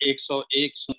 101,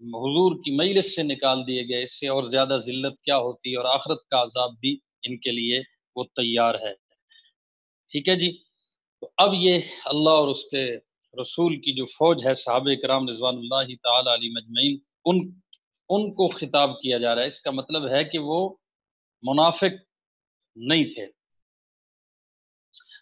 حضور کی مجلس سے نکال دیے گئے، اس سے اور زیادہ ذلت کیا ہوتی ہے، اور آخرت کا عذاب بھی ان کے لیے وہ تیار ہے۔ ٹھیک ہے جی، تو اب یہ اللہ اور اس کے رسول کی جو فوج ہے، صحابہ کرام رضوان اللہ تعالی علیہ مجمعین، ان ان کو خطاب کیا جا رہا ہے۔ اس کا مطلب ہے کہ وہ منافق نہیں تھے۔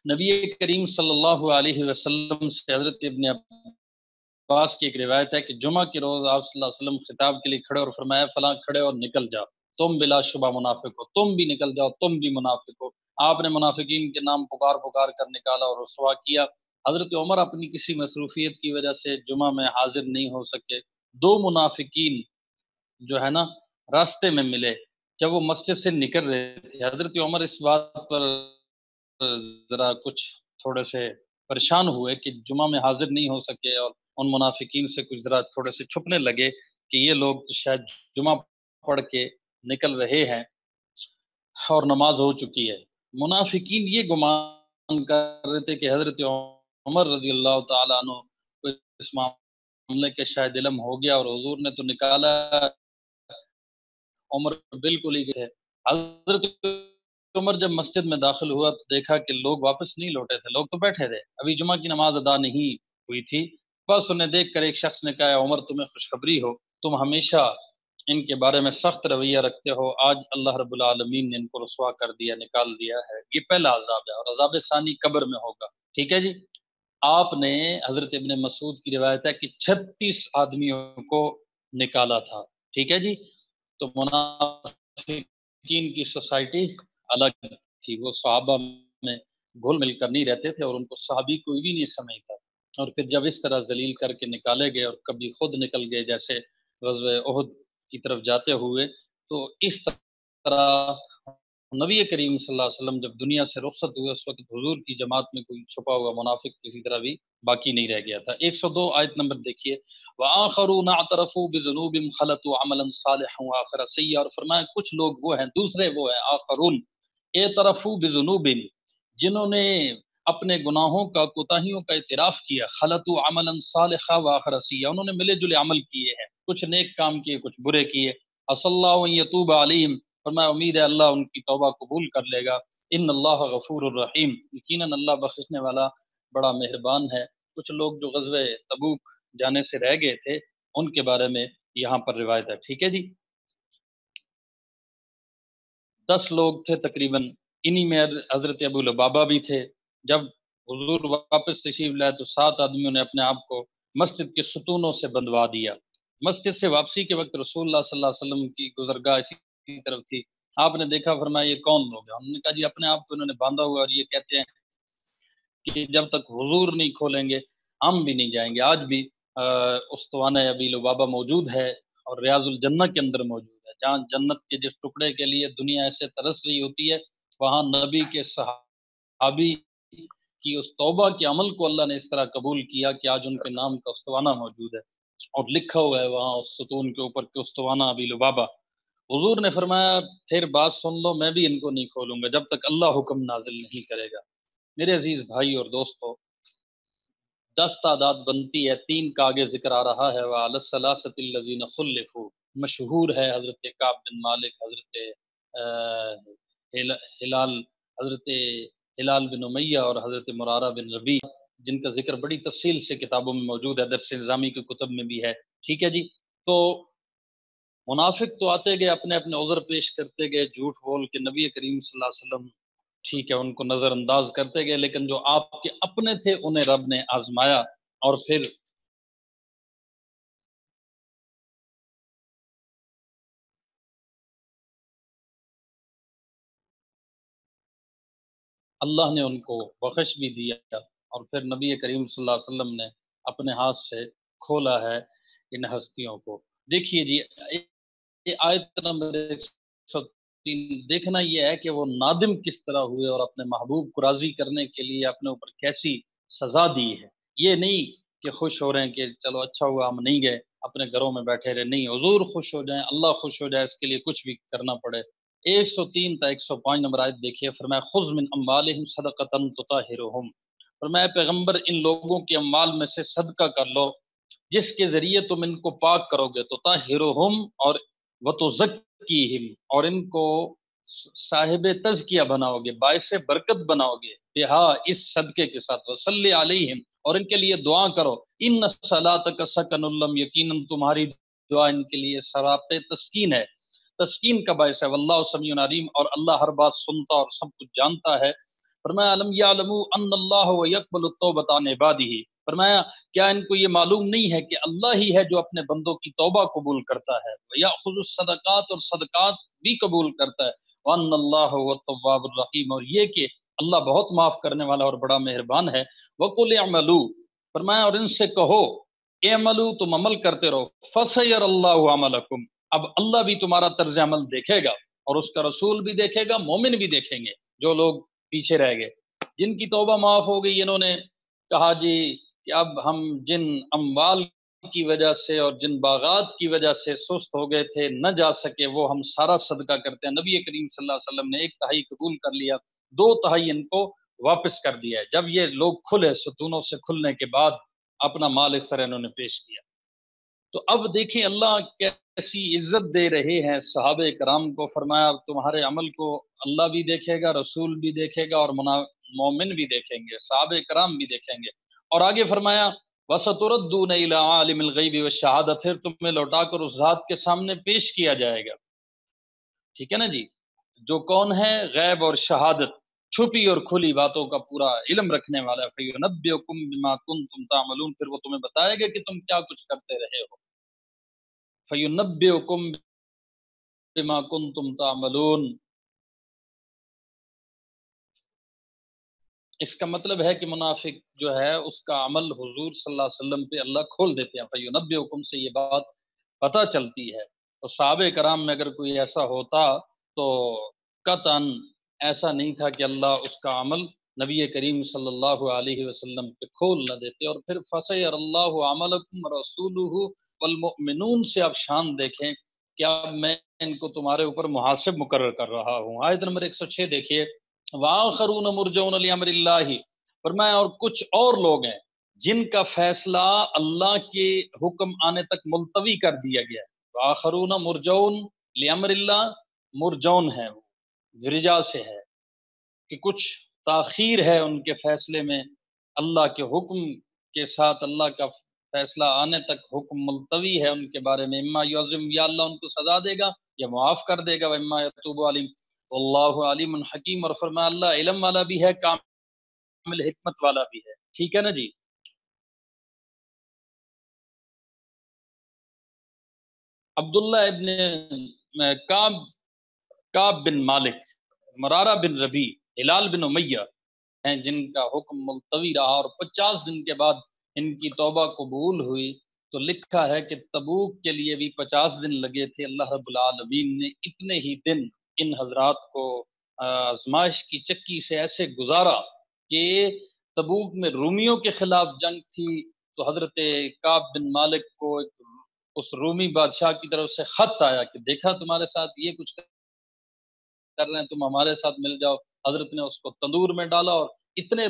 نبی کریم صلی اللہ علیہ وسلم سے حضرت ابن عباس کی ایک روایت ہے کہ جمعہ کے روز آپ صلی اللہ علیہ وسلم خطاب کے لیے کھڑے اور فرمایا فلاں کھڑے اور نکل جاؤ، تم بلا شبہ منافق ہو، تم بھی نکل جاؤ، تم بھی منافق ہو۔ آپ نے منافقین کے نام پکار پکار کر نکالا اور رسوا کیا۔ حضرت عمر اپنی کسی مصروفیت کی وجہ سے جمعہ میں حاضر نہیں ہو سکے۔ دو منافقین جو ہے نا راستے میں ملے، جب وہ مسجد سے نکل رہے تھے، حضرت عمر اس بات پر ذرا کچھ تھوڑے سے پریشان ہوئے کہ جمعہ میں حاضر نہیں ہو سکے، اور ان منافقین سے کچھ ذرا تھوڑے سے چھپنے لگے کہ یہ لوگ شاید جمعہ پڑھ کے نکل رہے ہیں اور نماز ہو چکی ہے۔ منافقین یہ گمان کر رہے تھے کہ حضرت عمر رضی اللہ تعالیٰ عنہ کو اس معاملے کے شاید علم ہو گیا، اور حضور نے تو نکالا، عمر بالکل ہی گئے۔ حضرت عمر جب مسجد میں داخل ہوا تو دیکھا کہ لوگ واپس نہیں لوٹے تھے، لوگ تو بیٹھے تھے، ابھی جمعہ کی نماز ادا نہیں ہوئی تھی۔ بس انہیں دیکھ کر ایک شخص نے کہا عمر تمہیں خوشخبری ہو، تم ہمیشہ ان کے بارے میں سخت رویہ رکھتے ہو، آج اللہ رب العالمین نے ان کو رسوا کر دیا، نکال دیا ہے۔ یہ پہلا عذاب ہے، اور عذاب ثانی قبر میں ہوگا۔ ٹھیک ہے جی، آپ نے حضرت ابن مسعود کی روایت ہے کہ 36 آدمیوں کو نکالا تھا۔ ٹھیک ہے جی، تو منافقین کی سوسائٹی الگ تھی، وہ صحابہ میں گھل مل کر نہیں رہتے تھے، اور ان کو صحابی کوئی بھی نہیں سمجھتا۔ اور پھر جب اس طرح ذلیل کر کے نکالے گئے، اور کبھی خود نکل گئے جیسے غزوہ احد کی طرف جاتے ہوئے، تو اس طرح نبی کریم صلی اللہ علیہ وسلم جب دنیا سے رخصت ہوئے، اس وقت حضور کی جماعت میں کوئی چھپا ہوا منافق کسی طرح بھی باقی نہیں رہ گیا تھا۔ 102 آیت نمبر دیکھیے، وآخرون اعترفوا بذنوبهم خلطوا عملا صالحا واخر سیئا، اور فرمایا کچھ لوگ وہ ہیں، دوسرے وہ ہیں آخرون اعترفوا بذنوبهم، جنہوں نے اپنے گناہوں کا، کوتاہیوں کا اعتراف کیا، خلطوا عملا صالحا واخر سیئا، انہوں نے ملے جلے عمل کیے ہیں، کچھ نیک کام کیے، کچھ برے کیے۔ عسى الله ان يتوب عليهم، فرمایا امید ہے اللہ ان کی توبہ قبول کر لے گا۔ ان اللہ غفور الرحیم، یقیناً اللہ بخشنے والا بڑا مہربان ہے۔ کچھ لوگ جو غزوہ تبوک جانے سے رہ گئے تھے، ان کے بارے میں یہاں پر روایت ہے۔ ٹھیک ہے جی، 10 لوگ تھے تقریباً، انہی میں حضرت ابو لبابہ بھی تھے۔ جب حضور واپس تشریف لائے تو 7 آدمیوں نے اپنے آپ کو مسجد کے ستونوں سے بندھوا دیا۔ مسجد سے واپسی کے وقت رسول اللہ صلی اللہ علیہ وسلم کی گزرگاہ اسی طرف تھی، آپ نے دیکھا، فرمایا یہ کون لوگ ہیں؟ انہوں نے کہا جی اپنے آپ کو انہوں نے باندھا ہوا، اور یہ کہتے ہیں کہ جب تک حضور نہیں کھولیں گے ہم بھی نہیں جائیں گے۔ آج بھی استوانہ ابی لبابہ موجود ہے، اور ریاض الجنہ کے اندر موجود ہے، جہاں جنت کے جس ٹکڑے کے لیے دنیا ایسے ترس رہی ہوتی ہے، وہاں نبی کے صحابی کی اس توبہ کے عمل کو اللہ نے اس طرح قبول کیا کہ آج ان کے نام کا استوانہ موجود ہے، اور لکھا ہوا ہے وہاں اس ستون کے اوپر کہ استوانہ ابی لبابہ۔ حضور نے فرمایا پھر بات سن لو، میں بھی ان کو نہیں کھولوں گا جب تک اللہ حکم نازل نہیں کرے گا۔ میرے عزیز بھائی اور دوستو، 10 تعداد بنتی ہے، 3 کا آگے ذکر آ رہا ہے، وَعَلَى الثَّلَاثَةِ الَّذِينَ خُلِّفُوا، مشہور ہے حضرت کعب بن مالک، حضرت ہلال، حضرت ہلال بن امیہ، اور حضرت مرارہ بن ربیع، جن کا ذکر بڑی تفصیل سے کتابوں میں موجود ہے، درس نظامی کی کتب میں بھی ہے۔ ٹھیک ہے جی، تو منافق تو آتے گئے، اپنے اپنے عذر پیش کرتے گئے، جھوٹ بول کے نبی کریم صلی اللہ علیہ وسلم ٹھیک ہے ان کو نظر انداز کرتے گئے، لیکن جو آپ کے اپنے تھے انہیں رب نے آزمایا، اور پھر اللہ نے ان کو بخش بھی دیا، اور پھر نبی کریم صلی اللہ علیہ وسلم نے اپنے ہاتھ سے کھولا ہے ان ہستیوں کو۔ دیکھیے جی، یہ آیت نمبر 103 دیکھنا یہ ہے کہ وہ نادم کس طرح ہوئے، اور اپنے محبوب کو راضی کرنے کے لیے اپنے اوپر کیسی سزا دی ہے۔ یہ نہیں کہ خوش ہو رہے ہیں کہ چلو اچھا ہوا ہم نہیں گئے، اپنے گھروں میں بیٹھے رہے، نہیں، حضور خوش ہو جائیں، اللہ خوش ہو جائے، اس کے لیے کچھ بھی کرنا پڑے۔ 103 تا 105 نمبر آیت دیکھیے، فرمایا خذ من اموالہم صدقۃ تطہرہم، فرمایا پیغمبر ان لوگوں کے اموال میں سے صدقہ کر لو جس کے ذریعے تم ان کو پاک کرو گے، تو طاہرہم اور وتزکیہم، اور ان کو صاحب تزکیہ بناؤ گے، باعث برکت بناؤ گے، بہا اس صدقے کے ساتھ، وصلی علیہم، اور ان کے لیے دعا کرو، ان صلاتک سکن لم، یقیناً تمہاری دعا ان کے لیے سراپے تسکین ہے، تسکین کا باعث ہے، واللہ سمیع علیم، اور اللہ ہر بات سنتا اور سب کچھ جانتا ہے۔ فرمایا الم یعلموا ان اللہ یقبل التوبۃ عن عبادہ، فرمایا کیا ان کو یہ معلوم نہیں ہے کہ اللہ ہی ہے جو اپنے بندوں کی توبہ قبول کرتا ہے، ویأخذ الصدقات، اور صدقات بھی قبول کرتا ہے، وان اللہ هو التواب الرحیم، اور یہ کہ اللہ بہت معاف کرنے والا اور بڑا مہربان ہے۔ وقل اعملوا، فرمایا اور ان سے کہو اعملوا، تم عمل کرتے رہو، فسیر اللہ عملکم، اب اللہ بھی تمہارا طرز عمل دیکھے گا، اور اس کا رسول بھی دیکھے گا، مومن بھی دیکھیں گے جو لوگ پیچھے رہ گئے، جن کی توبہ معاف ہو گئی، انہوں نے کہا جی کہ اب ہم جن اموال کی وجہ سے اور جن باغات کی وجہ سے سست ہو گئے تھے، نہ جا سکے، وہ ہم سارا صدقہ کرتے ہیں۔ نبی کریم صلی اللہ علیہ وسلم نے 1/3 قبول کر لیا، 2/3 ان کو واپس کر دیا ہے۔ جب یہ لوگ کھلے، ستونوں سے کھلنے کے بعد اپنا مال اس طرح انہوں نے پیش کیا۔ تو اب دیکھیں اللہ کیسی عزت دے رہے ہیں صحابہ کرام کو، فرمایا تمہارے عمل کو اللہ بھی دیکھے گا، رسول بھی دیکھے گا، اور مومن بھی دیکھیں گے، صحابہ کرام بھی دیکھیں گے، اور آگے فرمایا وَسَتُرَدُّونَ إِلَىٰ عَالِمِ الْغَيْبِ وَالشَّهَادَةِ، پھر تمہیں لوٹا کر اس ذات کے سامنے پیش کیا جائے گا، ٹھیک ہے نا جی، جو کون ہے؟ غیب اور شہادت، چھپی اور کھلی باتوں کا پورا علم رکھنے والا ہے۔ فَيُنَبِّئُكُم بِمَا كُنتُمْ تَعْمَلُونَ، پھر وہ تمہیں بتائے گا کہ تم کیا کچھ کرتے رہے ہو۔ فَيُنَبِّئُكُم بِمَا كُنتُمْ تَعْمَلُونَ، اس کا مطلب ہے کہ منافق جو ہے اس کا عمل حضور صلی اللہ علیہ وسلم پہ اللہ کھول دیتے ہیں۔ فَيُنَبِّئُكُم سے یہ بات پتہ چلتی ہے، تو صحابہ کرام میں اگر کوئی ایسا ہوتا تو قطعاً ایسا نہیں تھا کہ اللہ اس کا عمل نبی کریم صلی اللہ علیہ وسلم پہ کھول نہ دیتے۔ اور پھر فَسَيَرَ اللَّهُ عَمَلَكُمْ وَرَسُولُهُ وَالْمُؤْمِنُونَ سے آپ شان دیکھیں کہ اب میں ان کو تمہارے اوپر محاسب مقرر کر رہا ہوں۔ آیت نمبر 106 دیکھیے، وَآخَرُونَ مُرْجَوْنَ لِأَمْرِ اللَّهِ، فرمایا اور کچھ اور لوگ ہیں جن کا فیصلہ اللہ کے حکم آنے تک ملتوی کر دیا گیا ہے۔ وَآخَرُونَ مُرْجَوْنَ لِأَمْرِ اللَّهِ، مرجون ہے، وہ ورجا سے ہے کہ کچھ تاخیر ہے ان کے فیصلے میں، اللہ کے حکم کے ساتھ اللہ کا فیصلہ آنے تک حکم ملتوی ہے ان کے بارے میں۔ اما یعظم، یا اللہ ان کو سزا دے گا یا معاف کر دے گا، اما یتوب علیم واللہ علیم حکیم، اور فرمایا اللہ علم والا بھی ہے، کامل حکمت والا بھی ہے، ٹھیک ہے نا جی۔ عبداللہ ابن کعب کعب بن مالک، مرارہ بن ربی، ہلال بن امیہ ہیں جن کا حکم ملتوی رہا، اور 50 دن کے بعد ان کی توبہ قبول ہوئی۔ تو لکھا ہے کہ تبوک کے لیے بھی 50 دن لگے تھے، اللہ رب العالمین نے اتنے ہی دن ان حضرات کو آزمائش کی چکی سے ایسے گزارا کہ تبوک میں رومیوں کے خلاف جنگ تھی، تو حضرت کعب بن مالک کو اس رومی بادشاہ کی طرف سے خط آیا کہ دیکھا تمہارے ساتھ یہ کچھ کر رہے ہیں، تم ہمارے ساتھ مل جاؤ۔ حضرت نے اس کو تندور میں ڈالا، اور اتنے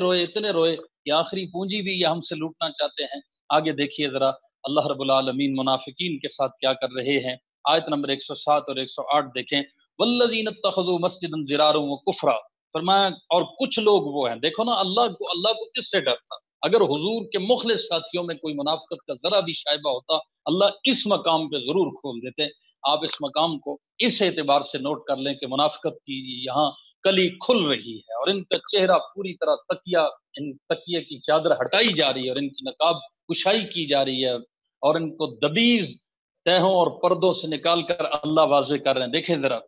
روئے کہ آخری پونجی بھی یہ ہم سے لوٹنا چاہتے ہیں۔ آگے دیکھیے ذرا اللہ رب العالمین منافقین کے ساتھ کیا کر رہے ہیں، آیت نمبر 107 اور 108 دیکھیں، والذین اتخذوا مسجدا ضرارا وکفرا، فرمایا اور کچھ لوگ وہ ہیں، دیکھو نا اللہ کو کس سے ڈر تھا؟ اگر حضور کے مخلص ساتھیوں میں کوئی منافقت کا ذرا بھی شائبہ ہوتا، اللہ اس مقام پہ ضرور کھول دیتے۔ آپ اس مقام کو اس اعتبار سے نوٹ کر لیں کہ منافقت کی یہاں کلی کھل رہی ہے، اور ان کا چہرہ پوری طرح ان تکیے کی چادر ہٹائی جا رہی ہے، اور ان کی نقاب کشائی کی جا رہی ہے، اور ان کو دبیز تہوں اور پردوں سے نکال کر اللہ واضح کر رہے ہیں۔ دیکھیں ذرا،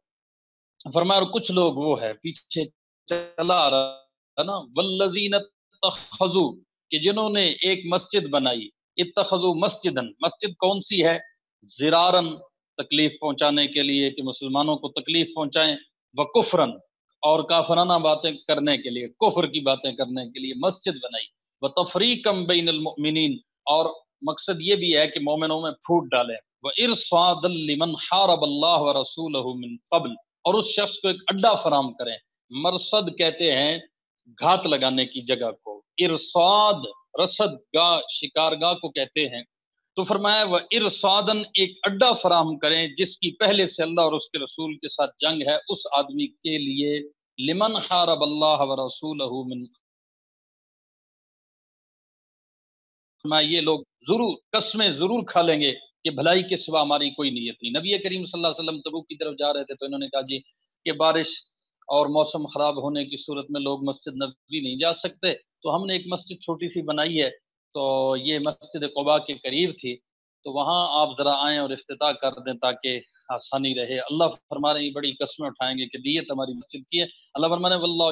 فرمایا کچھ لوگ وہ ہے، پیچھے چلا آ رہا ہے نا، والذین اتخذوا، کہ جنہوں نے ایک مسجد بنائی، اتخذوا مسجدا، مسجد کون سی ہے؟ زرارن، تکلیف پہنچانے کے لیے کہ مسلمانوں کو تکلیف پہنچائیں، وکفرن، اور کافرانہ باتیں کرنے کے لیے، کفر کی باتیں کرنے کے لیے مسجد بنائی، وتفریقا بین المؤمنین، اور مقصد یہ بھی ہے کہ مومنوں میں پھوٹ ڈالیں، وارصادا لمن حارب اللہ ورسولہ من قبل، اور اس شخص کو ایک اڈا فراہم کریں۔ مرصد کہتے ہیں گھات لگانے کی جگہ کو، ارصاد رصد گاہ، شکارگاہ کو کہتے ہیں۔ تو فرمایا وہ ارصادن، ایک اڈا فراہم کریں جس کی پہلے سے اللہ اور اس کے رسول کے ساتھ جنگ ہے اس آدمی کے لیے، لمن حارب اللہ ورسولہ من، فرمایا یہ لوگ ضرور قسمیں ضرور کھا لیں گے کہ بھلائی کے سوا ہماری کوئی نیت نہیں۔ نبی کریم صلی اللہ علیہ وسلم تبوک کی طرف جا رہے تھے تو انہوں نے کہا جی کہ بارش اور موسم خراب ہونے کی صورت میں لوگ مسجد نبوی نہیں جا سکتے، تو ہم نے ایک مسجد چھوٹی سی بنائی ہے، تو یہ مسجد قباء کے قریب تھی، تو وہاں آپ ذرا آئیں اور افتتاح کر دیں تاکہ آسانی رہے۔ اللہ فرما رہے ہیں بڑی قسمیں اٹھائیں گے کہ نیت ہماری مسجد کی ہے۔ اللہ فرما رہے ہیں واللہ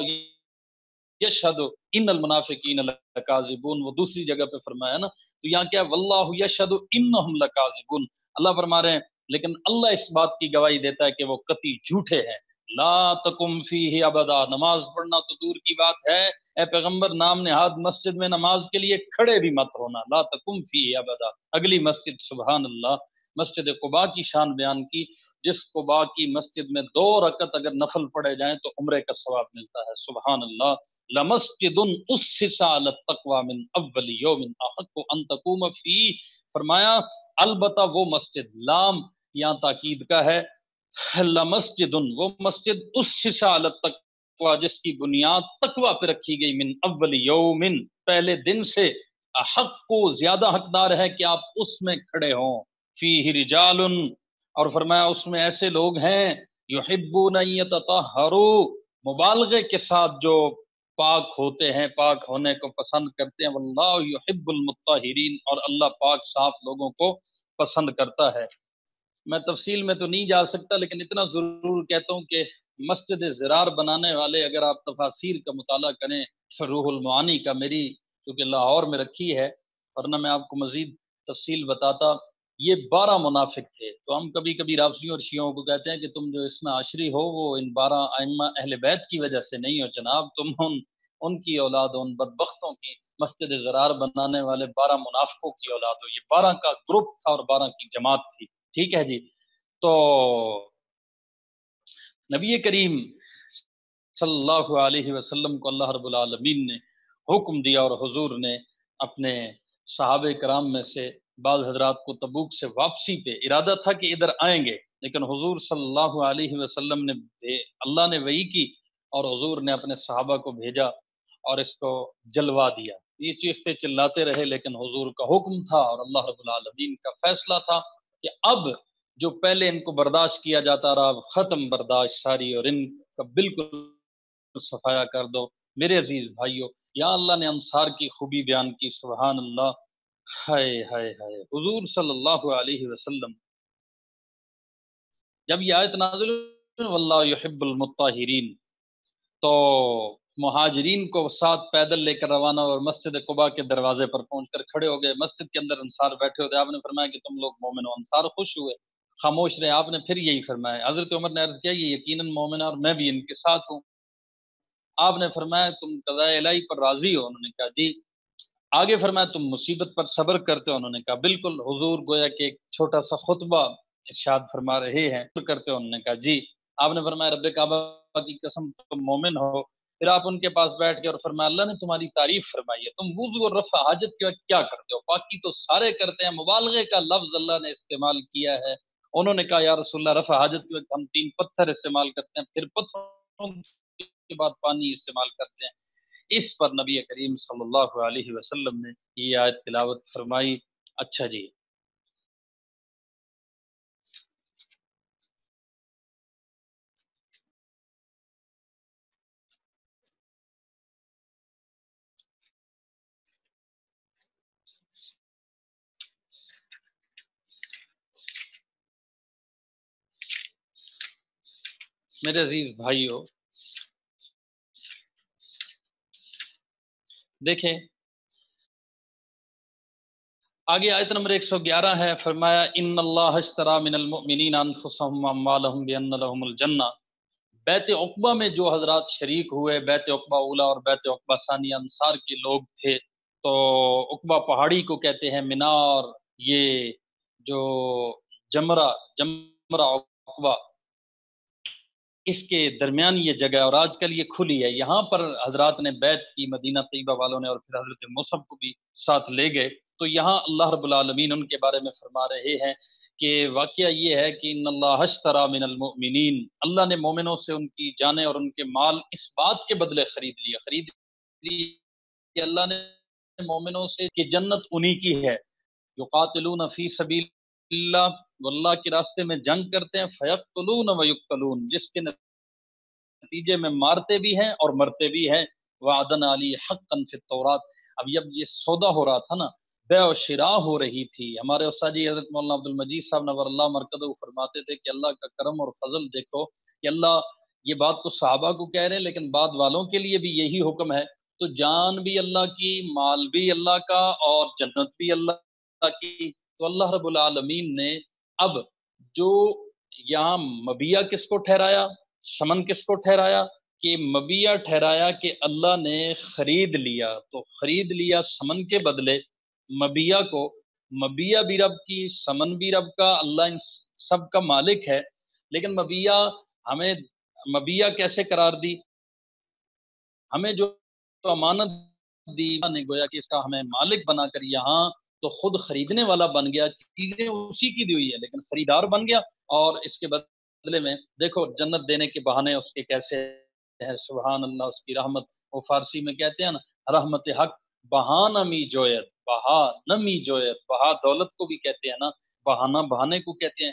یشہد ان المنافقین لکاذبون، وہ دوسری جگہ پہ فرمایا نا، تو یہاں کیا واللہ یشہد انہم لکاذبون، اللہ فرما رہے ہیں لیکن اللہ اس بات کی گواہی دیتا ہے کہ وہ قطعی جھوٹے ہیں۔ لا تقم فیہ ابدا، نماز پڑھنا تو دور کی بات ہے، اے پیغمبر نام نہاد مسجد میں نماز کے لیے کھڑے بھی مت ہونا، لا تقم فیہ ابدا۔ اگلی مسجد سبحان اللہ، مسجد قباء کی شان بیان کی، جس قباء کی مسجد میں 2 رکعت اگر نفل پڑھے جائیں تو عمرے کا ثواب ملتا ہے، سبحان اللہ۔ لمسجد اسس علی التقوی من اول یوم احق ان تقوم فیہ، فرمایا البتہ وہ مسجد، لام یہاں تاکید کا ہے، لمسجد وہ مسجد اسس علی التقوی جس کی بنیاد تقوی پہ رکھی گئی، من اول یوم پہلے دن سے، احق کو زیادہ حقدار ہے کہ آپ اس میں کھڑے ہوں، فیہ رجال اور فرمایا اس میں ایسے لوگ ہیں یحبون ان یتطہروا، مبالغے کے ساتھ جو پاک ہوتے ہیں، پاک ہونے کو پسند کرتے ہیں، واللہ یحب المطہرین اور اللہ پاک صاف لوگوں کو پسند کرتا ہے۔ میں تفصیل میں تو نہیں جا سکتا لیکن اتنا ضرور کہتا ہوں کہ مسجد زرار بنانے والے اگر آپ تفاسیر کا مطالعہ کریں، روح المعانی کا میری چونکہ لاہور میں رکھی ہے ورنہ میں آپ کو مزید تفصیل بتاتا، یہ 12 منافق تھے، تو ہم کبھی کبھی رافضیوں اور شیعوں کو کہتے ہیں کہ تم جو اس میں عاشری ہو وہ ان 12 ائمہ اہل بیت کی وجہ سے نہیں ہو جناب، تم ان کی اولاد ہو، ان بدبختوں کی، مسجد زرار بنانے والے 12 منافقوں کی اولاد ہو، یہ 12 کا گروپ تھا اور 12 کی جماعت تھی، ٹھیک ہے جی۔ تو نبی کریم صلی اللہ علیہ وسلم کو اللہ رب العالمین نے حکم دیا اور حضور نے اپنے صحابہ کرام میں سے بعض حضرات کو تبوک سے واپسی پہ ارادہ تھا کہ ادھر آئیں گے، لیکن حضور صلی اللہ علیہ وسلم نے اللہ نے وحی کی اور حضور نے اپنے صحابہ کو بھیجا اور اس کو جلوا دیا، یہ چیختے چلاتے رہے لیکن حضور کا حکم تھا اور اللہ رب العالمین کا فیصلہ تھا کہ اب جو پہلے ان کو برداشت کیا جاتا رہا اب ختم برداشت ساری اور ان کا بالکل صفایا کر دو۔ میرے عزیز بھائیو، یا اللہ نے انصار کی خوبی بیان کی، سبحان اللہ، ہائے ہائے ہائے، حضور صلی اللہ علیہ وسلم جب یہ آیت نازل ہوئی واللہ یحب المطہرین، تو مہاجرین کو ساتھ پیدل لے کر روانہ اور مسجد قباء کے دروازے پر پہنچ کر کھڑے ہو گئے، مسجد کے اندر انصار بیٹھے ہوتے، آپ نے فرمایا کہ تم لوگ مومن ہو، انصار خوش ہوئے، خاموش رہے، آپ نے پھر یہی فرمایا، حضرت عمر نے عرض کیا یہ یقیناً مومن ہے اور میں بھی ان کے ساتھ ہوں، آپ نے فرمایا تم قضاء الہی پر راضی ہو، انہوں نے کہا جی، آگے فرمایا تم مصیبت پر صبر کرتے ہو، انہوں نے کہا بالکل، حضور گویا کہ ایک چھوٹا سا خطبہ ارشاد فرما رہے ہیں، کرتے ہو، انہوں نے کہا جی، آپ نے فرمایا رب کعبہ کی قسم تم مومن ہو، پھر آپ ان کے پاس بیٹھ گئے اور فرمایا اللہ نے تمہاری تعریف فرمائی ہے، تم وضو اور رفع حاجت کے وقت کیا کرتے ہو، پاکی تو سارے کرتے ہیں، مبالغے کا لفظ اللہ نے استعمال کیا ہے، انہوں نے کہا یا رسول اللہ رفع حاجت کے وقت ہم 3 پتھر استعمال کرتے ہیں، پھر پتھروں کے بعد پانی استعمال کرتے ہیں، اس پر نبی کریم صلی اللہ علیہ وسلم نے یہ آیت تلاوت فرمائی۔ اچھا جی، میرے عزیز بھائیو دیکھیں آگے آیت نمبر 111 ہے، فرمایا ان اللہ اشترى من المؤمنین انفسهم واموالهم بان لهم الجنہ، بیت عقبہ میں جو حضرات شریک ہوئے، بیت عقبہ اولا اور بیت عقبہ ثانی انصار کے لوگ تھے، تو عقبہ پہاڑی کو کہتے ہیں، منار یہ جو جمرہ عقبہ اس کے درمیان یہ جگہ اور آج کل یہ کھلی ہے، یہاں پر حضرات نے بیعت کی، مدینہ طیبہ والوں نے، اور پھر حضرت مصعب کو بھی ساتھ لے گئے، تو یہاں اللہ رب العالمین ان کے بارے میں فرما رہے ہیں کہ واقعہ یہ ہے کہ ان اللہ اشتری من المؤمنین، اللہ نے مومنوں سے ان کی جانیں اور ان کے مال اس بات کے بدلے خرید لی کہ اللہ نے مومنوں سے کہ جنت انہی کی ہے، یقاتلون فی سبیل اللہ، واللہ کے راستے میں جنگ کرتے ہیں، فیقتلون ویقتلون، جس کے نتیجے میں مارتے بھی ہیں اور مرتے بھی ہیں، وعدن علی حقا فی التورات۔ اب جب یہ سودا ہو رہا تھا نا، بیع و شراء ہو رہی تھی، ہمارے استاد جی حضرت مولانا عبد المجید صاحب نور اللہ مرکزہ فرماتے تھے کہ اللہ کا کرم اور فضل دیکھو کہ اللہ یہ بات تو صحابہ کو کہہ رہے ہیں لیکن بعد والوں کے لیے بھی یہی حکم ہے، تو جان بھی اللہ کی، مال بھی اللہ کا، اور جنت بھی اللہ کی۔ تو اللہ رب العالمین نے اب جو یہاں مبیہ کس کو ٹھہرایا، شمن کس کو ٹھہرایا، کہ مبیہ ٹھہرایا کہ اللہ نے خرید لیا، تو خرید لیا سمن کے بدلے مبیہ کو، مبیہ بھی رب کی، سمن بھی رب کا، اللہ ان سب کا مالک ہے، لیکن مبیہ ہمیں مبیہ کیسے قرار دی، ہمیں جو امانت دی نے گویا کہ اس کا ہمیں مالک بنا کر یہاں تو خود خریدنے والا بن گیا، چیزیں اسی کی دی ہوئی ہے لیکن خریدار بن گیا، اور اس کے بدلے میں دیکھو جنت دینے کے بہانے اس کے کیسے ہیں، سبحان اللہ، اس کی رحمت، وہ فارسی میں کہتے ہیں نا رحمت حق بہانمی جویت، بہا نمی جویت، بہا دولت کو بھی کہتے ہیں نا، بہانہ بہانے کو کہتے ہیں،